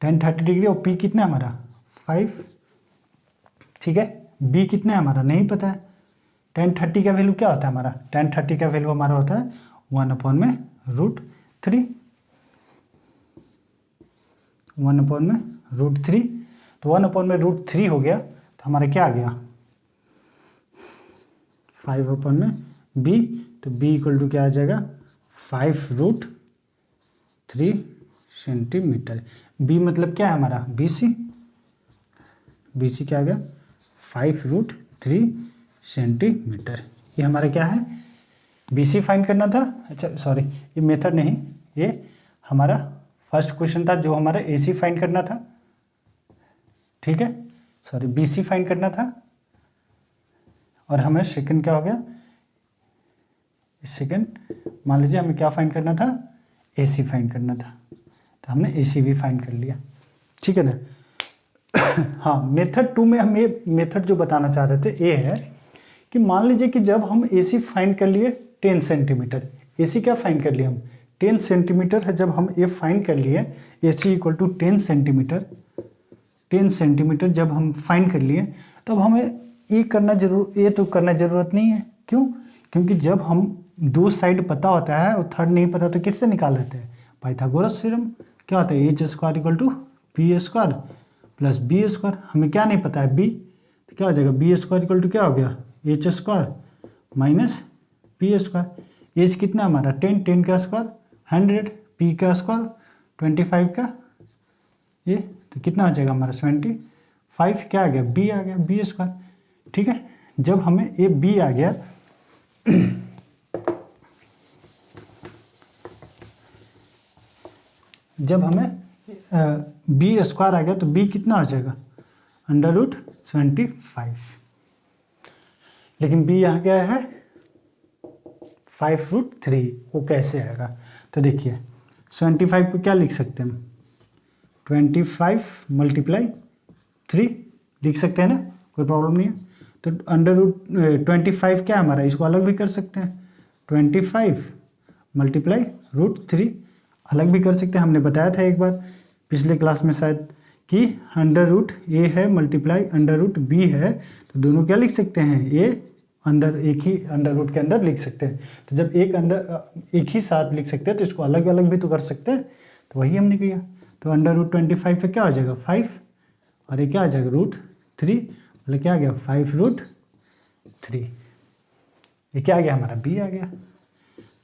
टैन 30 डिग्री, और पी कितना है हमारा 5, ठीक है। बी कितना है हमारा नहीं पता है। टैन 30 का वैल्यू क्या होता है हमारा, टैन 30 का वैल्यू हमारा होता है 1/√3, 1/√3। तो 1/√3 हो गया, तो हमारा क्या आ गया 5/b, तो b इक्वल टू क्या आ जाएगा 5√3 सेंटीमीटर। b मतलब क्या है हमारा BC, BC क्या आ गया 5√3 सेंटीमीटर। ये हमारा क्या है BC फाइंड करना था। अच्छा सॉरी, ये मेथड नहीं, ये हमारा फर्स्ट क्वेश्चन था जो हमारा AC फाइंड करना था, ठीक है, सॉरी BC फाइंड करना था, और हमें सेकंड क्या हो गया, सेकंड मान लीजिए हमें क्या फाइंड करना था, AC फाइंड करना था, तो हमने AC भी फाइंड कर लिया, ठीक है ना। हाँ, मेथड 2 में हम ये मेथड जो बताना चाह रहे थे ये है कि मान लीजिए कि जब हम AC फाइंड कर लिए 10 सेंटीमीटर, AC क्या फाइंड कर लिए हम 10 सेंटीमीटर है, जब हम ये फाइंड कर लिए AC equal to 10 centimetre, 10 centimetre जब हम फाइंड कर लिए, तब हमें ये करना ये तो करना ज़रूरत नहीं है, क्यों, क्योंकि जब हम दो साइड पता होता है और थर्ड नहीं पता तो किससे निकाल लेते हैं, पाइथागोरस थ्योरम। क्या होता है h² equal to p² plus b²। हमें क्या नहीं पता है b, तो क्या हो जाएगा b² इक्वल टू क्या हो गया h² माइनस p²। एच कितना हमारा 10, 10 का स्क्वायर 100, p का स्क्वायर 25 का, ये तो कितना हो जाएगा हमारा 25, क्या आ गया b आ गया b², ठीक है। जब हमें ये b आ गया जब हमें b² आ गया तो b कितना हो जाएगा √25, लेकिन b यहाँ क्या है 5√3, वो कैसे आएगा, तो देखिए 25 को क्या लिख सकते हैं हम 25 × 3 लिख सकते हैं ना, कोई प्रॉब्लम नहीं है। तो √25 क्या हमारा, इसको अलग भी कर सकते हैं, 25 × √3 अलग भी कर सकते हैं। हमने बताया था एक बार पिछले क्लास में शायद कि √a है मल्टीप्लाई √b है, तो दोनों क्या लिख सकते हैं, ये अंदर एक ही अंडर रूट के अंदर लिख सकते हैं। तो जब एक ही साथ लिख सकते हैं तो इसको अलग अलग भी तो कर सकते हैं, तो वही हमने किया। तो √25 पे क्या हो जाएगा 5, और ये क्या आ जाएगा √3, मतलब क्या आ गया 5√3, ये क्या आ गया हमारा b आ गया।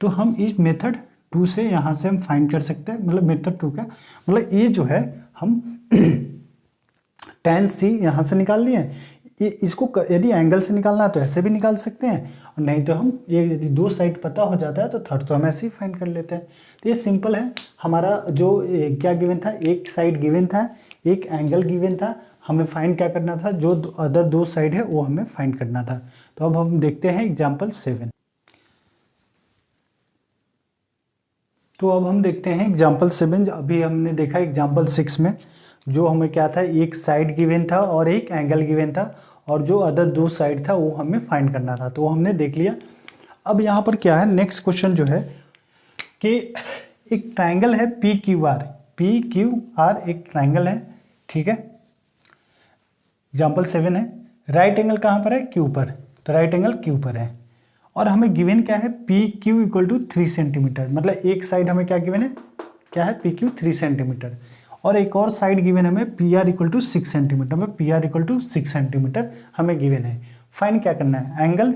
तो हम इस मेथड 2 से यहाँ से हम फाइंड कर सकते हैं, मतलब मेथड 2 का मतलब ये जो है हम tan c यहाँ से निकाल लिए, ये इसको यदि एंगल से निकालना है तो ऐसे भी निकाल सकते हैं, और नहीं तो हम ये यदि दो साइड पता हो जाता है तो थर्ड तो हम ऐसे ही फाइंड कर लेते हैं। तो ये सिंपल है। हमारा जो क्या गिवन था, एक साइड गिवन था, एक एंगल गिवन था, हमें फाइंड क्या करना था, जो अदर दो साइड है वो हमें फाइंड करना था। तो अब हम देखते हैं एग्जाम्पल 7। तो अब हम देखते हैं एग्जाम्पल 7। अभी हमने देखा एग्जाम्पल 6 में जो हमें क्या था, एक साइड गिवन था और एक एंगल गिवन था, और जो अदर दो साइड था वो हमें फाइंड करना था, तो वो हमने देख लिया। अब यहाँ पर क्या है, नेक्स्ट क्वेश्चन जो है कि एक ट्राइंगल है PQR, PQR एक ट्राइंगल है, ठीक है। एग्जाम्पल 7 है, राइट एंगल कहाँ पर है, Q पर, तो राइट एंगल Q पर है, और हमें गिवन क्या है PQ इक्वल टू 3 सेंटीमीटर, मतलब एक साइड हमें क्या गिवन है, क्या है PQ 3 सेंटीमीटर, और एक और साइड गिवन है हमें P R equal to 6 centimetre में, P R equal to 6 centimetre हमें गिवन है। फाइन क्या करना है, angle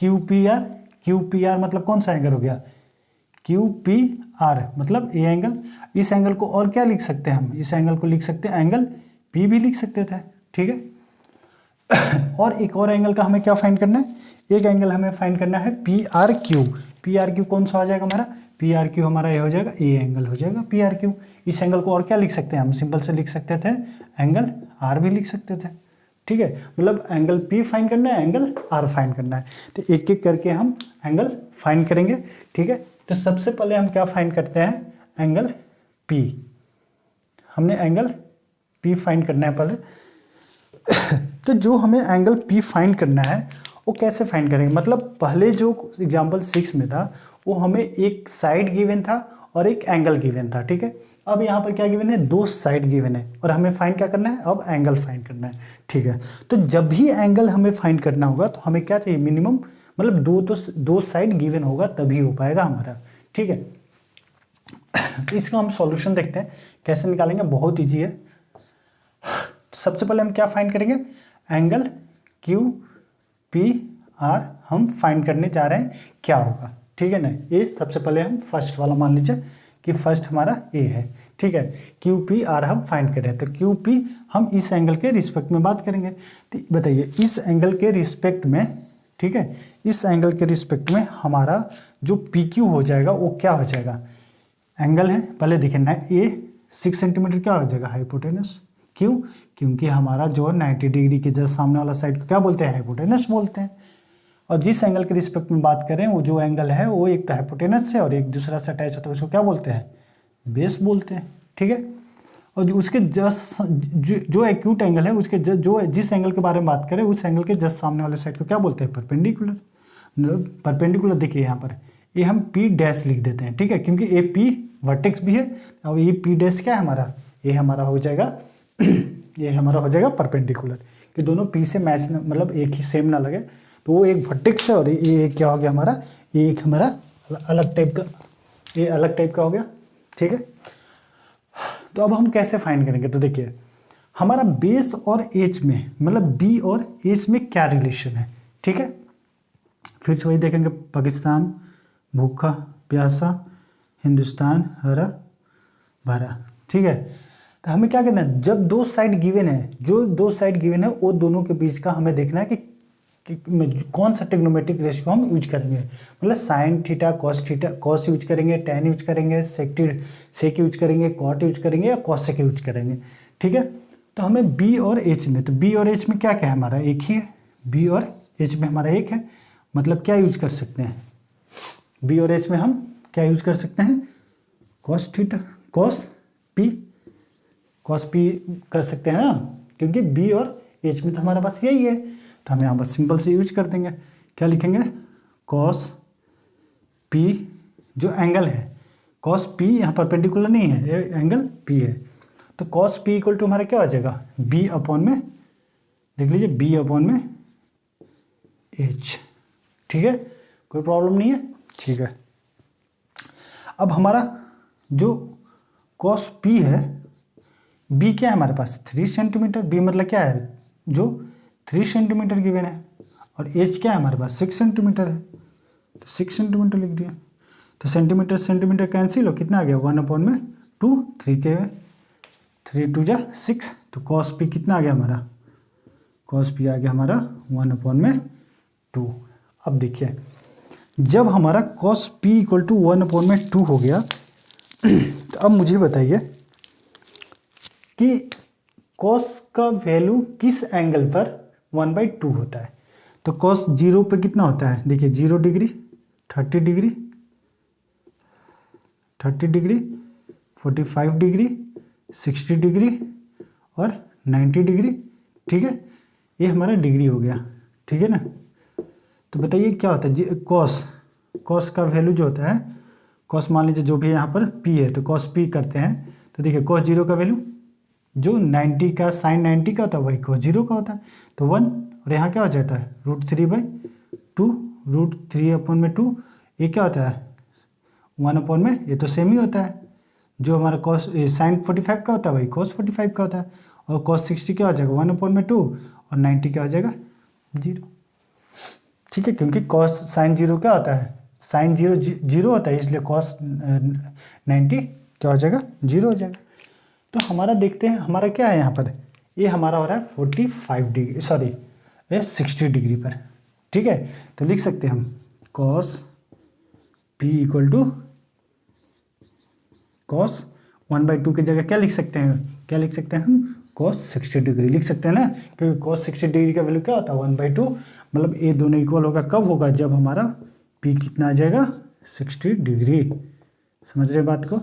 Q P R, Q P R मतलब कौन सा एंगल हो गया, क्यू पी आर मतलब ए एंगल। इस एंगल को और क्या लिख सकते हैं हम, इस एंगल को लिख सकते हैं एंगल पी भी लिख सकते थे, ठीक है। और एक और एंगल का हमें क्या फाइंड करना है, एक एंगल हमें फाइंड करना है P R Q. P R Q कौन सा हो जाएगा हमारा, पी आर क्यू हमारा ये हो जाएगा ए एंगल हो जाएगा पी आर क्यू। इस एंगल को और क्या लिख सकते हैं हम, सिंपल से लिख सकते थे एंगल आर भी लिख सकते थे, ठीक है। मतलब एंगल पी फाइंड करना है, एंगल आर फाइंड करना है, तो एक एक करके हम एंगल फाइंड करेंगे, ठीक है। तो सबसे पहले हम क्या फाइंड करते हैं, एंगल पी। हमने एंगल पी फाइंड करना है पहले। तो जो हमें एंगल पी फाइंड करना है वो कैसे फाइंड करेंगे, मतलब पहले जो एग्जाम्पल 6 में था वो हमें एक साइड गिवन था और एक एंगल गिवन था, ठीक है। अब यहाँ पर क्या गिवन है, दो साइड गिवन है और हमें फाइंड क्या करना है, अब एंगल फाइंड करना है, ठीक है। तो जब भी एंगल हमें फाइंड करना होगा तो हमें क्या चाहिए, मिनिमम मतलब दो साइड गिवन होगा तभी हो पाएगा हमारा, ठीक है। तो इसका हम सॉल्यूशन देखते हैं कैसे निकालेंगे, बहुत ईजी है। तो सबसे पहले हम क्या फाइंड करेंगे, एंगल क्यू पी आर हम फाइंड करने जा रहे हैं क्या होगा, ठीक है ना। ये सबसे पहले हम फर्स्ट वाला मान लीजिए कि फर्स्ट हमारा ए है, ठीक है। क्यू पी आर हम फाइंड करें तो क्यू पी हम इस एंगल के रिस्पेक्ट में बात करेंगे। तो बताइए इस एंगल के रिस्पेक्ट में, ठीक है, इस एंगल के रिस्पेक्ट में हमारा जो पी क्यू हो जाएगा वो क्या हो जाएगा, एंगल है पहले देखना है ए 6 सेंटीमीटर क्या हो जाएगा, हाइपोटेनस। क्यों, क्योंकि हमारा जो 90 डिग्री के जस्ट सामने वाला साइड को क्या बोलते हैं, हाइपोटेनस बोलते हैं। और जिस एंगल के रिस्पेक्ट में बात करें वो जो एंगल है वो एक तो हाइपोटेनस से और एक दूसरा से अटैच होता है, उसको क्या बोलते हैं, बेस बोलते हैं, ठीक है। और जो उसके जस्ट जो एक्यूट एंगल है उसके जो जिस एंगल के बारे में बात करें उस एंगल के जस्ट सामने वाले साइड को क्या बोलते हैं, परपेंडिकुलर। मतलब परपेंडिकुलर देखिए यहाँ पर ये हम पी डैश लिख देते हैं, ठीक है, क्योंकि ए पी वर्टेक्स भी है और ये पी डैश क्या है हमारा, ये हमारा हो जाएगा ये हमारा हो जाएगा परपेंडिकुलर, कि दोनों पी से मैच मतलब एक ही सेम ना लगे। तो वो एक वर्टेक्स है और ये क्या हो गया हमारा, ये एक हमारा अलग टाइप का, ये अलग टाइप का हो गया, ठीक है। तो अब हम कैसे फाइंड करेंगे, तो देखिए हमारा बेस और एच में मतलब बी और एच में क्या रिलेशन है, ठीक है। फिर से वही देखेंगे, पाकिस्तान भूखा प्यासा, हिंदुस्तान हरा भरा, ठीक है। तो हमें क्या करना है, जब दो साइड गिवन है, जो दो साइड गिवन है वो दोनों के बीच का हमें देखना है कि कौन सा ट्रिग्नोमेट्रिक रेशियो हम यूज करेंगे। मतलब साइन थीटा कॉस यूज करेंगे, टैन यूज करेंगे, सेक यूज करेंगे, कॉट यूज करेंगे या कॉसेक यूज करेंगे, ठीक है। तो हमें बी और एच में, तो बी और एच में क्या क्या है हमारा, एक ही है, बी और एच में हमारा एक है, मतलब क्या यूज कर सकते हैं, बी और एच में हम क्या यूज कर सकते हैं, कॉस थीटा कॉस पी कर सकते हैं ना, क्योंकि बी और एच में तो हमारा बस यही है। तो हम यहाँ बस सिंपल से यूज कर देंगे, क्या लिखेंगे, कॉस पी जो एंगल है, कॉस पी यहाँ परपेंडिकुलर नहीं है, ये एंगल पी है, तो कॉस पी इक्वल टू हमारा क्या हो जाएगा, बी अपॉन में, देख लीजिए बी अपॉन में एच, ठीक है, कोई प्रॉब्लम नहीं है, ठीक है। अब हमारा जो कॉस पी है, बी क्या है हमारे पास 3 सेंटीमीटर, बी मतलब क्या है जो 3 सेंटीमीटर गिवन है, और एच क्या है हमारे पास 6 सेंटीमीटर है, तो 6 सेंटीमीटर लिख दिया। तो सेंटीमीटर सेंटीमीटर कैंसिल हो, कितना आ गया 1/2, 3 के 3 2 जा 6, तो कॉस पी कितना आ गया हमारा, कॉस पी आ गया हमारा 1/2। अब देखिए जब हमारा कॉस पी इक्वल टू 1/2 हो गया तो अब मुझे बताइए कि कॉस का वैल्यू किस एंगल पर 1/2 होता है। तो कॉस 0 पे कितना होता है, देखिए 0 डिग्री, 30 डिग्री, 45 डिग्री, 60 डिग्री और 90 डिग्री, ठीक है, ये हमारा डिग्री हो गया, ठीक है ना। तो बताइए क्या होता है, कॉस का वैल्यू जो होता है, कॉस मान लीजिए जो भी यहाँ पर पी है तो कॉस पी करते हैं, तो देखिए कॉस 0 का वैल्यू जो 90 का साइन 90 का होता है वही कॉस 0 का होता है, तो 1, और यहाँ क्या हो जाता है √3/2, √3/2, ये क्या होता है 1/, ये तो सेम ही होता है, जो हमारा कॉस साइन 45 का होता है वही कॉस 45 का होता है, और कॉस 60 क्या हो जाएगा 1/2 और 90 क्या हो जाएगा 0। ठीक है, क्योंकि कॉस साइन 0 क्या होता है, साइन 0 0 होता है, इसलिए कॉस 90 क्या हो जाएगा 0 हो जाएगा। तो हमारा देखते हैं हमारा क्या है यहाँ पर, ये हमारा हो रहा है 45 डिग्री, सॉरी 60 डिग्री पर। ठीक है, तो लिख सकते हैं हम cos P equal to cos 1/2 की जगह क्या लिख सकते हैं, क्या लिख सकते हैं हम कॉस 60 डिग्री लिख सकते हैं ना, क्योंकि कॉस 60 डिग्री का वैल्यू क्या होता है 1/2, मतलब ये दोनों इक्वल होगा कब होगा, जब हमारा P कितना आ जाएगा 60 डिग्री। समझ रहे बात को,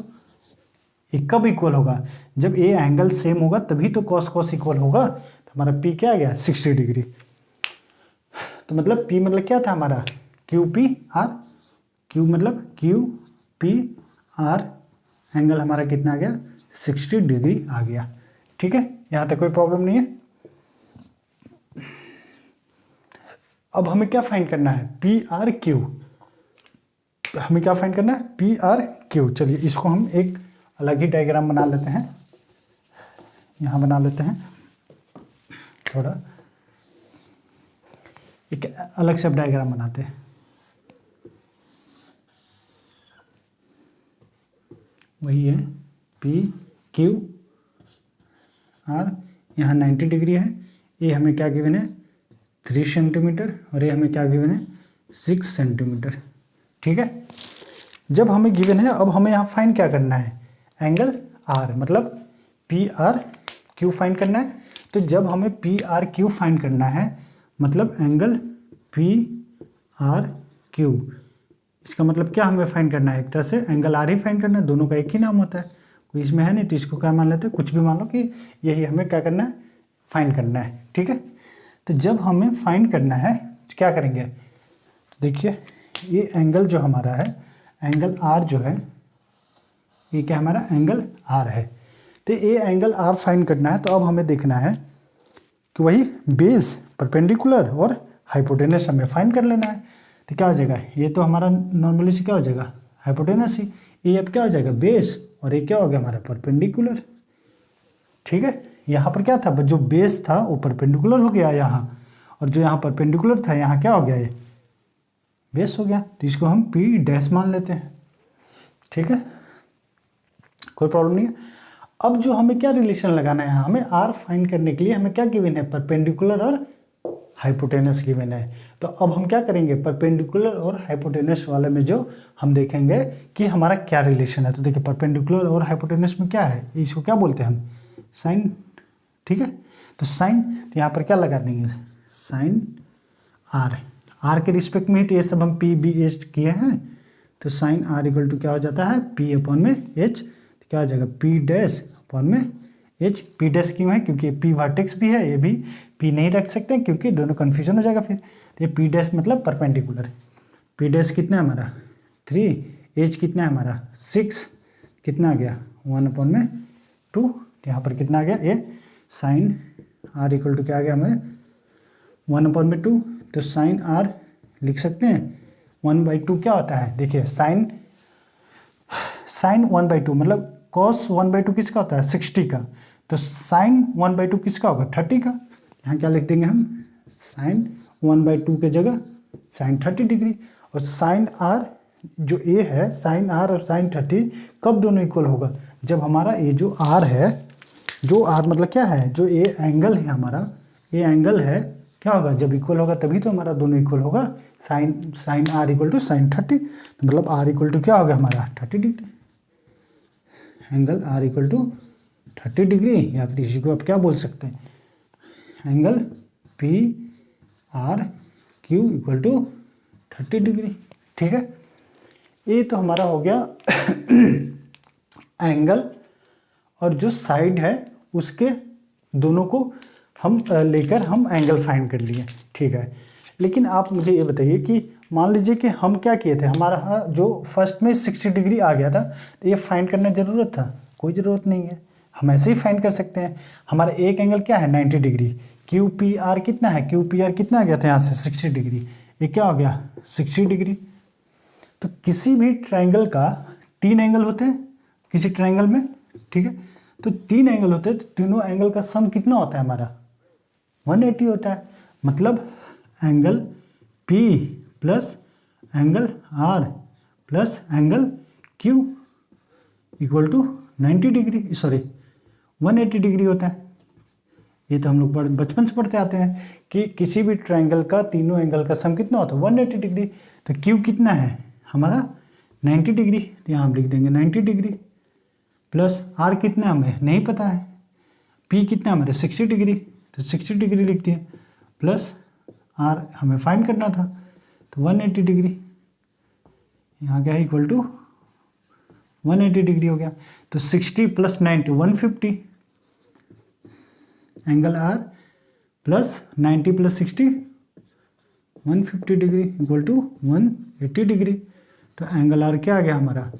ये कब इक्वल होगा, जब ये एंगल सेम होगा तभी तो कॉस कॉस इक्वल होगा। तो हमारा P क्या आ गया 60 डिग्री। तो मतलब P मतलब क्या था हमारा QPR, Q मतलब QPR एंगल हमारा कितना आ गया 60 डिग्री आ गया। ठीक है, यहाँ तक कोई प्रॉब्लम नहीं है। अब हमें क्या फाइंड करना है PRQ, हमें क्या फाइंड करना है PRQ। चलिए इसको हम एक अलग ही डायग्राम बना लेते हैं, यहाँ बना लेते हैं थोड़ा एक अलग से डायग्राम बनाते हैं। वही है PQR, यहाँ 90 डिग्री है, ये हमें क्या गिवन है 3 सेंटीमीटर, और ये हमें क्या गिवन है 6 सेंटीमीटर। ठीक है, जब हमें गिवन है अब हमें यहाँ फाइंड क्या करना है एंगल R, मतलब PRQ फाइंड करना है। तो जब हमें PRQ फाइंड करना है मतलब एंगल PRQ, इसका मतलब क्या हमें फाइंड करना है, एक तरह से एंगल R ही फाइंड करना है, दोनों का एक ही नाम होता है, कोई इसमें है नहीं, तो इसको क्या मान लेते हैं कुछ भी मान लो कि यही हमें क्या करना है फाइंड करना है। ठीक है, तो जब हमें फाइंड करना है तो क्या करेंगे, देखिए ये एंगल जो हमारा है एंगल R जो है ये क्या हमारा एंगल R है, तो ये एंगल R फाइंड करना है। तो अब हमें देखना है कि वही बेस परपेंडिकुलर और हाइपोटेनस हमें फाइंड कर लेना है। तो क्या हो जाएगा, ये तो हमारा नॉर्मली से क्या हो जाएगा हाइपोटेनस ही, ये अब क्या हो जाएगा बेस, और ये क्या हो गया हमारा परपेंडिकुलर। ठीक है, यहाँ पर क्या था जो बेस था वो परपेंडिकुलर हो गया यहाँ, और जो यहाँ परपेंडिकुलर था यहाँ क्या हो गया ये बेस हो गया, तो इसको हम P डैश मान लेते हैं। ठीक है, कोई प्रॉब्लम नहीं है। अब जो हमें क्या रिलेशन लगाना है, हमें R फाइंड करने के लिए हमें क्या गिवन है परपेंडिकुलर और हाइपोटेनस गिवन है। तो अब हम क्या करेंगे परपेंडिकुलर और हाइपोटेनस वाले में जो हम देखेंगे कि हमारा क्या रिलेशन है। तो देखिए परपेंडिकुलर और हाइपोटेनस में क्या है, इसको क्या बोलते हैं हम साइन। ठीक है, तो साइन, तो यहाँ पर क्या लगा देंगे साइन R के रिस्पेक्ट में ही तो ये सब हम P किए हैं। तो साइन R इक्वल टू क्या हो जाता है P/H, तो क्या हो जाएगा P'/H। P डैश क्यों है, क्योंकि P वर्टेक्स भी है, ये भी P नहीं रख सकते क्योंकि दोनों कन्फ्यूजन हो जाएगा फिर। तो ये P डैश मतलब परपेंडिकुलर, P डैश कितना है हमारा 3, H कितना है हमारा 6, कितना आ गया 1/2। तो यहाँ पर कितना आ गया ये साइन R इक्वल टू क्या आ गया हमें 1/2। तो साइन R लिख सकते हैं 1/2 क्या होता है, देखिए साइन 1/2 मतलब कॉस 1/2 किसका होता है 60 का, तो साइन 1/2 किसका होगा 30 का। यहाँ क्या लिख देंगे हम साइन 1/2 के जगह साइन 30 डिग्री। और साइन R जो A है साइन R और साइन 30 कब दोनों इक्वल होगा, जब हमारा ये जो R है, जो R मतलब क्या है जो ये एंगल है हमारा, ये एंगल है क्या होगा जब इक्वल होगा तभी तो हमारा दोनों इक्वल होगा। Sine R equal to sine 30, तो मतलब R इक्वल टू क्या हो गया हमारा 30 degree, angle R equal to 30 degree, या फिर इसी को आप क्या बोल सकते हैं angle PRQ equal to 30 degree. ठीक है, ये तो हमारा हो गया एंगल, और जो साइड है उसके दोनों को हम लेकर हम एंगल फाइंड कर लिए। ठीक है, लेकिन आप मुझे ये बताइए कि मान लीजिए कि हम क्या किए थे, हमारा जो फर्स्ट में 60 डिग्री आ गया था, तो ये फाइंड करने की ज़रूरत था, कोई ज़रूरत नहीं है, हम ऐसे ही फाइंड कर सकते हैं। हमारा एक एंगल क्या है 90 डिग्री, QPR कितना है, QPR कितना आ गया था यहाँ से 60 डिग्री, ये क्या हो गया 60 डिग्री। तो किसी भी ट्राइंगल का 3 एंगल होते हैं, किसी ट्रायंगल में, ठीक है। तो 3 एंगल होते हैं, तो तीनों एंगल का सम कितना होता है हमारा 180 होता है। मतलब angle P plus angle R plus angle Q equal to 90 degree, sorry 180 degree होता है। ये तो हम लोग बचपन से पढ़ते आते हैं कि किसी भी ट्रायंगल का तीनों एंगल का सम कितना होता है 180 डिग्री। तो Q कितना है हमारा 90 डिग्री, तो यहाँ हम लिख देंगे 90 डिग्री प्लस R कितना हमें नहीं पता है, P कितना हमारे 60 डिग्री, तो 60 डिग्री लिख दिए प्लस R हमें फाइंड करना था, तो 180 डिग्री यहाँ क्या है इक्वल टू 180 डिग्री हो गया। तो 60 plus 90 150, angle R plus 90 plus 60 150 degree equal to 180 degree. तो एंगल R क्या आ गया हमारा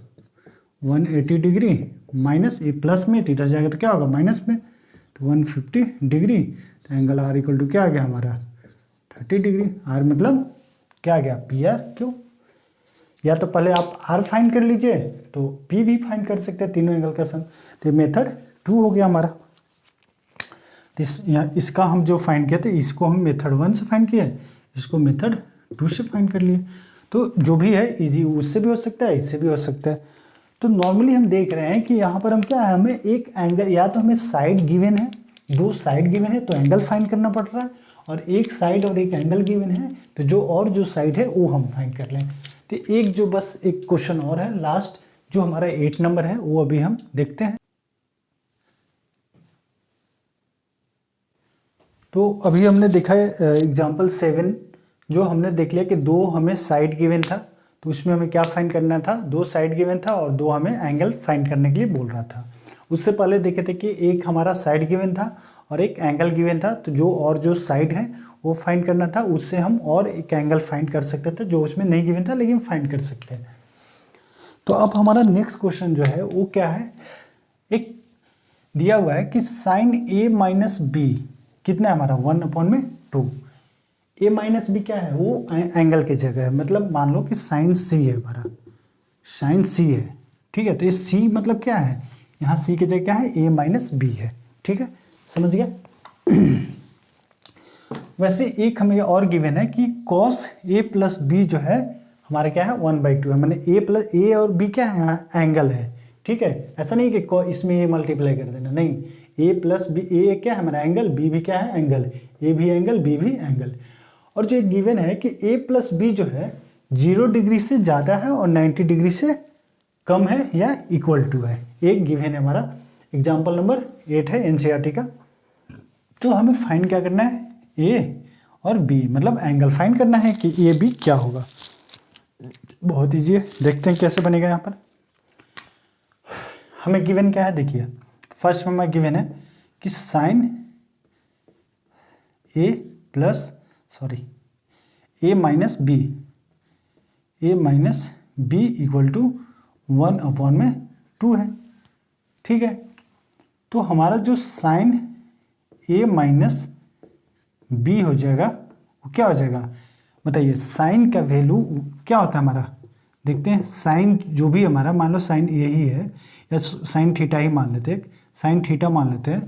180 डिग्री माइनस, ये प्लस में तो इधर जाएगा तो क्या होगा माइनस में, तो 150 डिग्री। तो एंगल R इक्वल टू क्या आ गया हमारा 30 डिग्री। R मतलब क्या आ गया PR। क्यों, या तो पहले आप R फाइंड कर लीजिए तो P भी फाइंड कर सकते हैं, तीनों एंगल का सम। तो मेथड 2 हो गया हमारा। तो इसका हम जो फाइंड किया था इसको हम मेथड 1 से फाइंड किया, इसको मेथड 2 से फाइंड कर लिए। तो जो भी है इजी, उससे भी हो सकता है इससे भी हो सकता है। तो नॉर्मली हम देख रहे हैं कि यहाँ पर हम क्या है, हमें एक एंगल, या तो हमें साइड गिवन है, 2 साइड गिवन है तो एंगल फाइंड करना पड़ रहा है, और एक साइड और एक एंगल गिवन है तो जो साइड है वो हम फाइंड कर लें। तो एक जो बस एक क्वेश्चन और है लास्ट, जो हमारा 8 नंबर है वो अभी हम देखते हैं। तो अभी हमने देखा है एग्जाम्पल 7, जो हमने देख लिया कि 2 हमें साइड गिवन था, तो उसमें हमें क्या फाइंड करना था, 2 साइड गिवन था और 2 हमें एंगल फाइंड करने के लिए बोल रहा था। उससे पहले देखे थे कि एक हमारा साइड गिवन था और एक एंगल गिवन था, तो जो साइड है वो फाइंड करना था, उससे हम और एक एंगल फाइंड कर सकते थे जो उसमें नहीं गिवन था लेकिन फाइंड कर सकते हैं। तो अब हमारा नेक्स्ट क्वेश्चन जो है वो क्या है, एक दिया हुआ है कि साइन A माइनस बी कितना है हमारा 1/2। A माइनस बी क्या है, वो एंगल की जगह है। मतलब मान लो कि साइन C है हमारा, साइन C है, ठीक है। तो ये C मतलब क्या है, यहाँ C की जगह क्या है A माइनस बी है, ठीक है, समझ गया। वैसे एक हमें और गिवन है कि cos A प्लस बी जो है हमारा क्या है 1/2 है। मैंने A और B क्या है एंगल है, ठीक है। ऐसा नहीं कि इसमें A मल्टीप्लाई कर देना, नहीं, A प्लस बी, A क्या है हमारा एंगल, B भी क्या है एंगल, A भी एंगल B भी एंगल। और जो एक गिवन है कि A प्लस बी जो है 0 डिग्री से ज़्यादा है और 90 डिग्री से कम है या इक्वल टू है, एक गिवन है हमारा। एग्जाम्पल नंबर 8 है NCERT का। तो हमें फाइंड क्या करना है, A और B, मतलब एंगल फाइंड करना है कि AB क्या होगा। बहुत ईजी है, देखते हैं कैसे बनेगा। यहाँ पर हमें गिवन क्या है, देखिए फर्स्ट में हमें गिवन है कि sine A minus B equal to 1/2 है, ठीक है। तो हमारा जो साइन A माइनस बी हो जाएगा वो क्या हो जाएगा, बताइए। साइन का वैल्यू क्या होता है हमारा, देखते हैं। साइन जो भी हमारा, मान लो साइन A ही है या साइन थीटा ही मान लेते हैं, साइन थीटा मान लेते हैं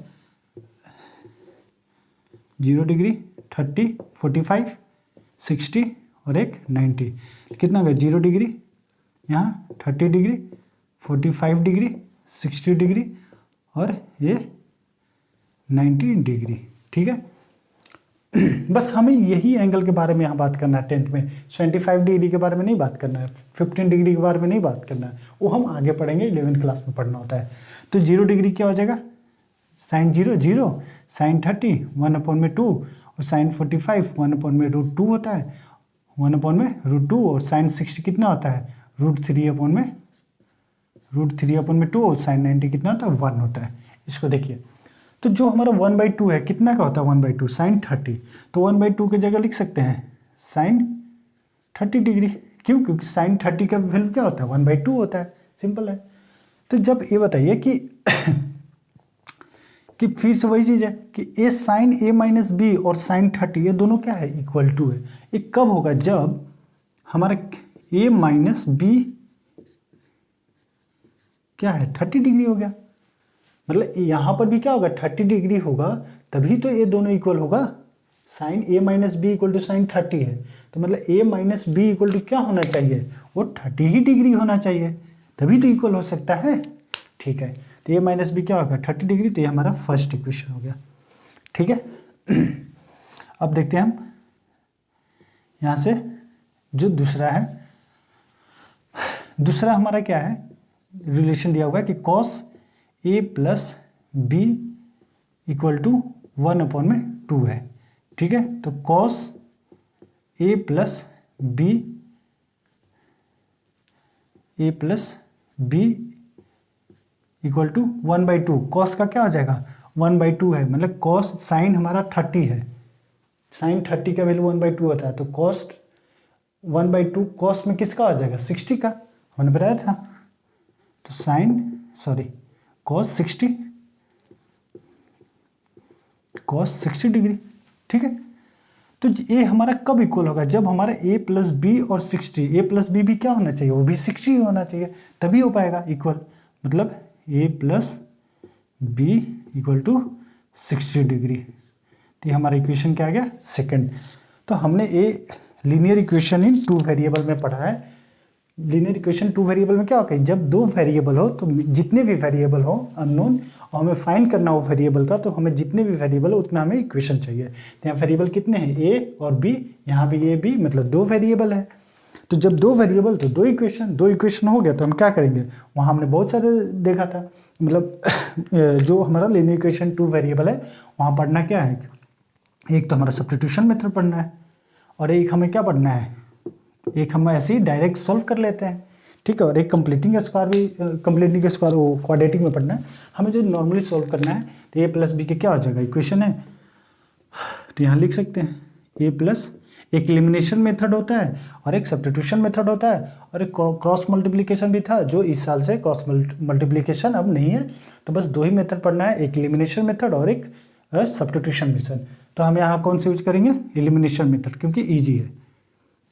0 डिग्री 30 45 60 और एक 90, कितना हो गया 0 डिग्री, यहाँ 30 डिग्री 45 डिग्री 60 डिग्री और ये 90 डिग्री, ठीक है। बस हमें यही एंगल के बारे में यहाँ बात करना है। 10th में 25 डिग्री के बारे में नहीं बात करना है, 15 डिग्री के बारे में नहीं बात करना है, वो हम आगे पढ़ेंगे, 11th क्लास में पढ़ना होता है। तो 0 डिग्री क्या हो जाएगा, साइन 0 0, साइन 30 1/2 और साइन 45 1/√2 होता है, 1/√2 और साइन 60 कितना होता है √3/2 और साइन 90 कितना होता है 1 होता है। इसको देखिए, तो जो हमारा 1/2 है कितना का होता है 1/2 साइन 30, तो 1/2 की जगह लिख सकते हैं साइन 30 डिग्री। क्यों, क्योंकि साइन 30 का वैल्यू क्या होता है 1/2 होता है, सिंपल है। तो जब ये बताइए कि कि फिर से वही चीज़ है कि ए साइन A माइनस बी और साइन 30 ये दोनों क्या है इक्वल टू है। ये कब होगा, जब हमारा A माइनस बी क्या है 30 डिग्री हो गया। मतलब यहाँ पर भी क्या होगा 30 डिग्री होगा, तभी तो ये दोनों इक्वल होगा। Sine A minus B equal to sine 30 है, तो मतलब A minus B equal to क्या होना चाहिए, वो 30 ही डिग्री होना चाहिए, तभी तो इक्वल हो सकता है। ठीक है, तो ए माइनस बी क्या होगा 30 डिग्री, तो ये हमारा फर्स्ट इक्वेशन हो गया। ठीक है, अब देखते हैं हम यहाँ से जो दूसरा है। दूसरा हमारा क्या है, रिलेशन दिया हुआ है कि cos A plus B equal to 1/2 है। ठीक है, तो cos A plus B equal to 1/2, cos का क्या हो जाएगा 1/2 है, मतलब कॉस साइन हमारा 30 है, साइन 30 का वैल्यू 1/2 होता है, तो कॉस 1/2 कॉस में किसका आ जाएगा 60 का, हमने बताया था। तो कॉस 60 डिग्री। ठीक है, तो ये हमारा कब इक्वल होगा, जब हमारा a प्लस बी और 60, a प्लस बी भी क्या होना चाहिए, वो भी 60 ही होना चाहिए, तभी हो पाएगा इक्वल। मतलब a plus B equal to 60 degree, तो ये हमारा इक्वेशन क्या आ गया सेकंड। तो हमने ये लीनियर इक्वेशन इन 2 वेरिएबल में पढ़ा है। लीनियर इक्वेशन 2 वेरिएबल में क्या होगा, जब 2 वेरिएबल हो तो जितने भी वेरिएबल हो अननोन और हमें फाइंड करना हो वेरिएबल का, तो हमें जितने भी वेरिएबल हो उतना हमें इक्वेशन चाहिए। तो यहाँ वेरिएबल कितने हैं ए और बी, यहाँ भी ए बी, मतलब 2 वेरिएबल है। तो जब 2 वेरिएबल तो 2 इक्वेशन हो गया, तो हम क्या करेंगे, वहाँ हमने बहुत सारे देखा था, मतलब जो हमारा लीनियर इक्वेशन 2 वेरिएबल है वहाँ पढ़ना क्या है, एक तो हमारा सब्स्टिट्यूशन मेथड पढ़ना है, और एक हमें क्या पढ़ना है, एक हम ऐसे ही डायरेक्ट सॉल्व कर लेते हैं। ठीक है, और एक कंप्लीटिंग स्क्वायर वो क्वाड्रेटिक में पढ़ना है। हमें जो नॉर्मली सॉल्व करना है, तो ए प्लस बी के क्या हो जाएगा इक्वेशन है, तो यहाँ लिख सकते हैं ए प्लस, एक एलिमिनेशन मेथड होता है और एक सब्स्टिट्यूशन मेथड होता है, और एक क्रॉस मल्टीप्लिकेशन भी था, जो इस साल से क्रॉस मल्टीप्लिकेशन अब नहीं है, तो बस 2 ही मेथड पढ़ना है, एक एलिमिनेशन मेथड और एक सब्स्टिट्यूशन मेथड। तो हम यहाँ कौन से यूज करेंगे, एलिमिनेशन मेथड, क्योंकि ईजी है,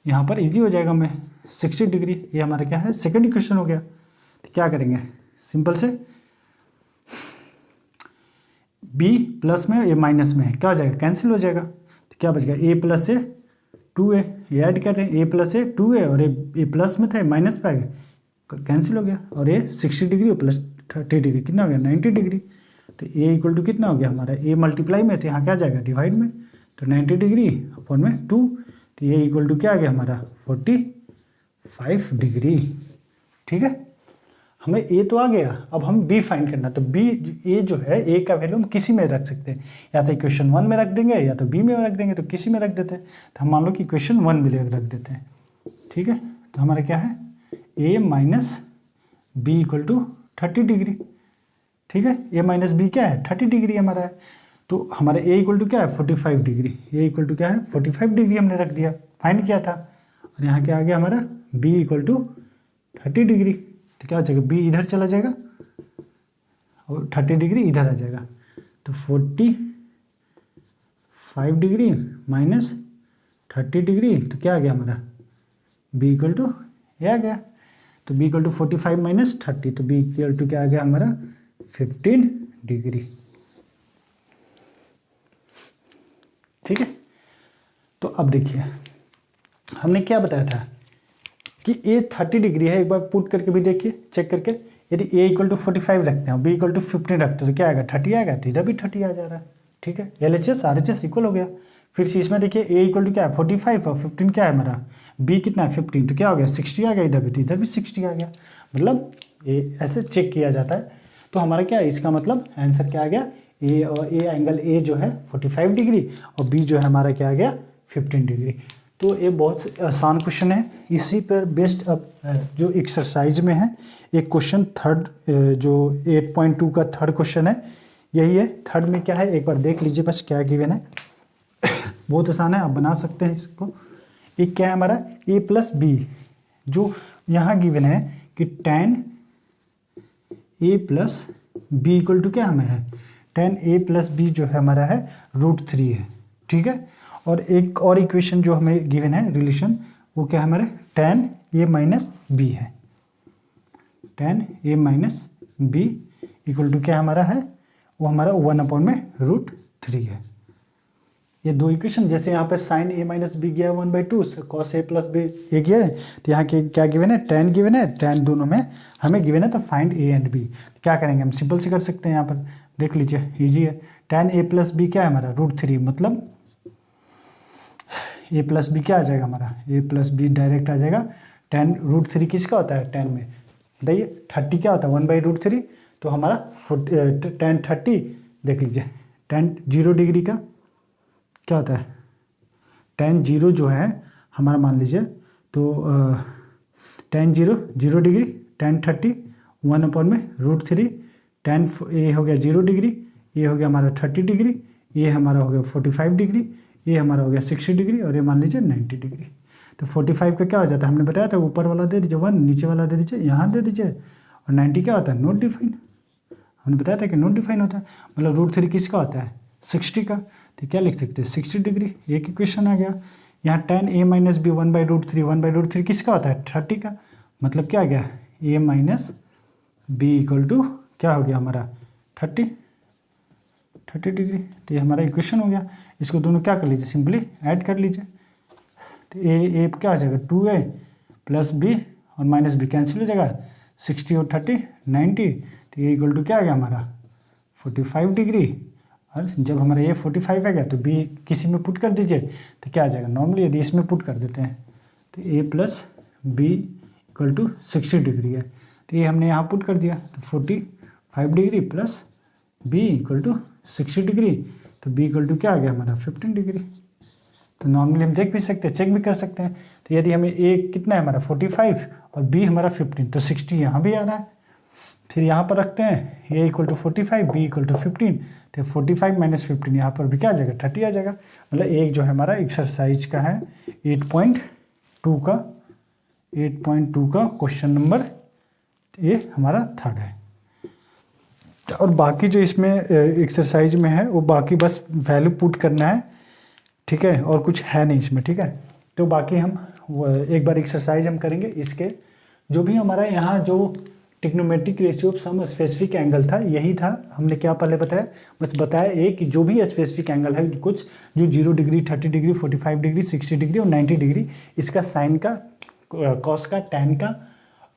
यहाँ पर इजी हो जाएगा हमें 60 डिग्री। ये हमारा क्या है सेकंड इक्वेशन हो गया। तो क्या करेंगे, सिंपल से b प्लस में ए माइनस में है, क्या हो जाएगा कैंसिल हो जाएगा, तो क्या बच गया a प्लस से 2a, ये ऐड कर रहे हैं a प्लस से 2a, और ए प्लस में था माइनस पे आ गया, कैंसिल हो गया, और ये 60 डिग्री और प्लस 30 डिग्री कितना हो गया 90 डिग्री। तो a इक्वल टू कितना हो गया हमारा, a मल्टीप्लाई में, तो यहाँ क्या जाएगा डिवाइड में, तो 90 डिग्री अपॉन में 2, तो ये इक्वल टू क्या आ गया हमारा 45 डिग्री। ठीक है, हमें ए तो आ गया, अब हम बी फाइंड करना, तो बी ए जो है ए का वैल्यू हम किसी में रख सकते हैं, या तो इक्वेशन 1 में रख देंगे या तो बी में रख देंगे, तो किसी में रख देते हैं। तो हम मान लो कि इक्वेशन 1 में रख देते हैं। ठीक है, तो हमारा क्या है A minus B equal to 30 degree. ठीक है, ए माइनस बी क्या है 30 डिग्री हमारा है, तो हमारा ए इक्वल टू क्या है 45 डिग्री, ए इक्वल टू क्या है 45 डिग्री हमने रख दिया, फाइंड किया था, और यहाँ क्या आ गया हमारा बी इक्वल टू 30 डिग्री। तो क्या हो जाएगा बी इधर चला जाएगा और 30 डिग्री इधर आ जाएगा, तो 45 डिग्री माइनस 30 डिग्री, तो क्या आ गया हमारा बी इक्वल टू ये आ गया, तो बी इक्वल टू 45 माइनस 30, तो बी इक्वल टू क्या आ गया हमारा 15 डिग्री। ठीक है, तो अब देखिए हमने क्या बताया था कि ए 30 डिग्री है, एक बार पुट करके भी देखिए चेक करके, यदि ए इक्वल टू 45 रखते हैं बी इक्वल टू 15 रखते हैं तो क्या आएगा 30 आएगा, तो इधर भी 30 आ जा रहा है। ठीक है, LHS RHS इक्वल हो गया। फिर से इसमें देखिए ए इक्वल टू क्या है 45 और 15 क्या है हमारा बी कितना है 15, तो क्या हो गया 60 आ गया इधर भी, तो इधर भी 60 आ गया, मतलब ये ऐसे चेक किया जाता है। तो हमारा क्या है इसका मतलब आंसर क्या आ गया, ए और ए एंगल ए जो है 45 डिग्री और बी जो है हमारा क्या आ गया 15 डिग्री। तो ये बहुत आसान क्वेश्चन है। इसी पर बेस्ड अब जो एक्सरसाइज में है एक क्वेश्चन थर्ड जो 8.2 का थर्ड क्वेश्चन है यही है। थर्ड में क्या है एक बार देख लीजिए बस क्या गिवन है। बहुत आसान है, आप बना सकते हैं इसको। एक क्या है हमारा a प्लस बी, जो यहाँ गिवन है कि tan a plus B equal to क्या हमें है tan a प्लस बी जो है हमारा है √3 है। ठीक है, और एक और इक्वेशन जो हमें गिवन है रिलेशन वो क्या है हमारे tan a माइनस बी है, tan a minus B equal to क्या हमारा है, वो हमारा 1/√3 है। ये दो इक्वेशन, जैसे यहाँ पे साइन ए माइनस बी गया 1/2, कॉस ए प्लस बी ये गया है, तो यहाँ के क्या गिवन है, tan गिवन है, tan दोनों में हमें गिवन है, तो फाइंड ए एंड बी। क्या करेंगे हम, सिंपल से कर सकते हैं, यहाँ पर देख लीजिए इजी है। tan a प्लस बी क्या है हमारा √3, मतलब a प्लस बी क्या आ जाएगा हमारा, a प्लस बी डायरेक्ट आ जाएगा। tan √3 किसका होता है, tan में बताइए 30 क्या होता है 1/√3, तो हमारा tan 30 देख लीजिए, tan 0 डिग्री का क्या होता है, tan 0 जो है हमारा मान लीजिए, तो tan 0 डिग्री, tan 30 1/√3, tan ए हो गया 0 डिग्री, ये हो गया हमारा 30 डिग्री, ये हमारा हो गया 45 डिग्री, ये हमारा हो गया 60 डिग्री, और ये मान लीजिए 90 डिग्री। तो 45 का क्या हो जाता है, हमने बताया था ऊपर वाला दे दीजिए 1, नीचे वाला दे दीजिए, यहाँ दे दीजिए, और 90 क्या होता है, नॉट डिफाइन। हमने बताया था कि नॉट डिफाइन होता है, मतलब √3 किसका होता है 60 का, तो क्या लिख सकते हैं 60 डिग्री, एक इक्वेशन आ गया। यहाँ tan a माइनस बी 1/√3 किसका होता है 30 का, मतलब क्या आ गया a minus B equal to क्या हो गया हमारा 30 डिग्री। तो ये हमारा इक्वेशन हो गया। इसको दोनों क्या कर लीजिए, सिंपली ऐड कर लीजिए, तो ए क्या हो जाएगा 2a प्लस बी और माइनस बी कैंसिल हो जाएगा, 60 और 30 90, तो ये इक्वल टू क्या आ गया हमारा 45 डिग्री। और जब हमारा ये 45 आ गया तो बी किसी में पुट कर दीजिए, तो क्या आ जाएगा, नॉर्मली यदि इसमें पुट कर देते हैं तो a plus B equal to 60 degree है, तो ये हमने यहाँ पुट कर दिया, तो 45 degree plus B equal to 60 degree, तो बी इक्वल टू क्या आ गया हमारा 15 डिग्री। तो नॉर्मली हम देख भी सकते हैं, चेक भी कर सकते हैं। तो यदि हमें ए कितना है हमारा 45 और बी हमारा 15, तो 60 यहाँ भी आ रहा है। फिर यहाँ पर रखते हैं A equal to 45, B equal to 15, तो 45 माइनस 15 यहाँ पर भी क्या आ जाएगा 30 आ जाएगा। मतलब एक जो है हमारा एक्सरसाइज का है 8.2 का क्वेश्चन नंबर, ये हमारा थर्ड है। और बाकी जो इसमें एक्सरसाइज में है वो बाकी बस वैल्यू पुट करना है, ठीक है, और कुछ है नहीं इसमें, ठीक है। तो बाकी हम एक बार एक्सरसाइज हम करेंगे। इसके जो भी हमारा यहाँ जो trigonometric ratio of some specific angle था, यही था। हमने क्या पहले बताया, बस बताया एक कि जो भी स्पेसिफिक एंगल है कुछ जो 0 डिग्री 30 डिग्री 45 डिग्री 60 डिग्री और 90 डिग्री, इसका साइन का, कॉस का, टैन का,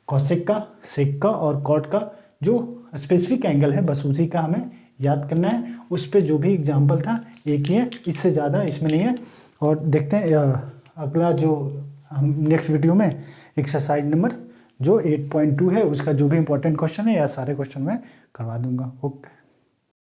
कॉसेक का, सेक का और कॉट का जो स्पेसिफिक एंगल है, बस उसी का हमें याद करना है। उस पर जो भी एग्जाम्पल था एक ही है, इससे ज़्यादा इसमें नहीं है। और देखते हैं अगला जो हम नेक्स्ट वीडियो में एक्सरसाइज नंबर जो 8.2 है उसका जो भी इंपॉर्टेंट क्वेश्चन है या सारे क्वेश्चन मैं करवा दूंगा। ओके।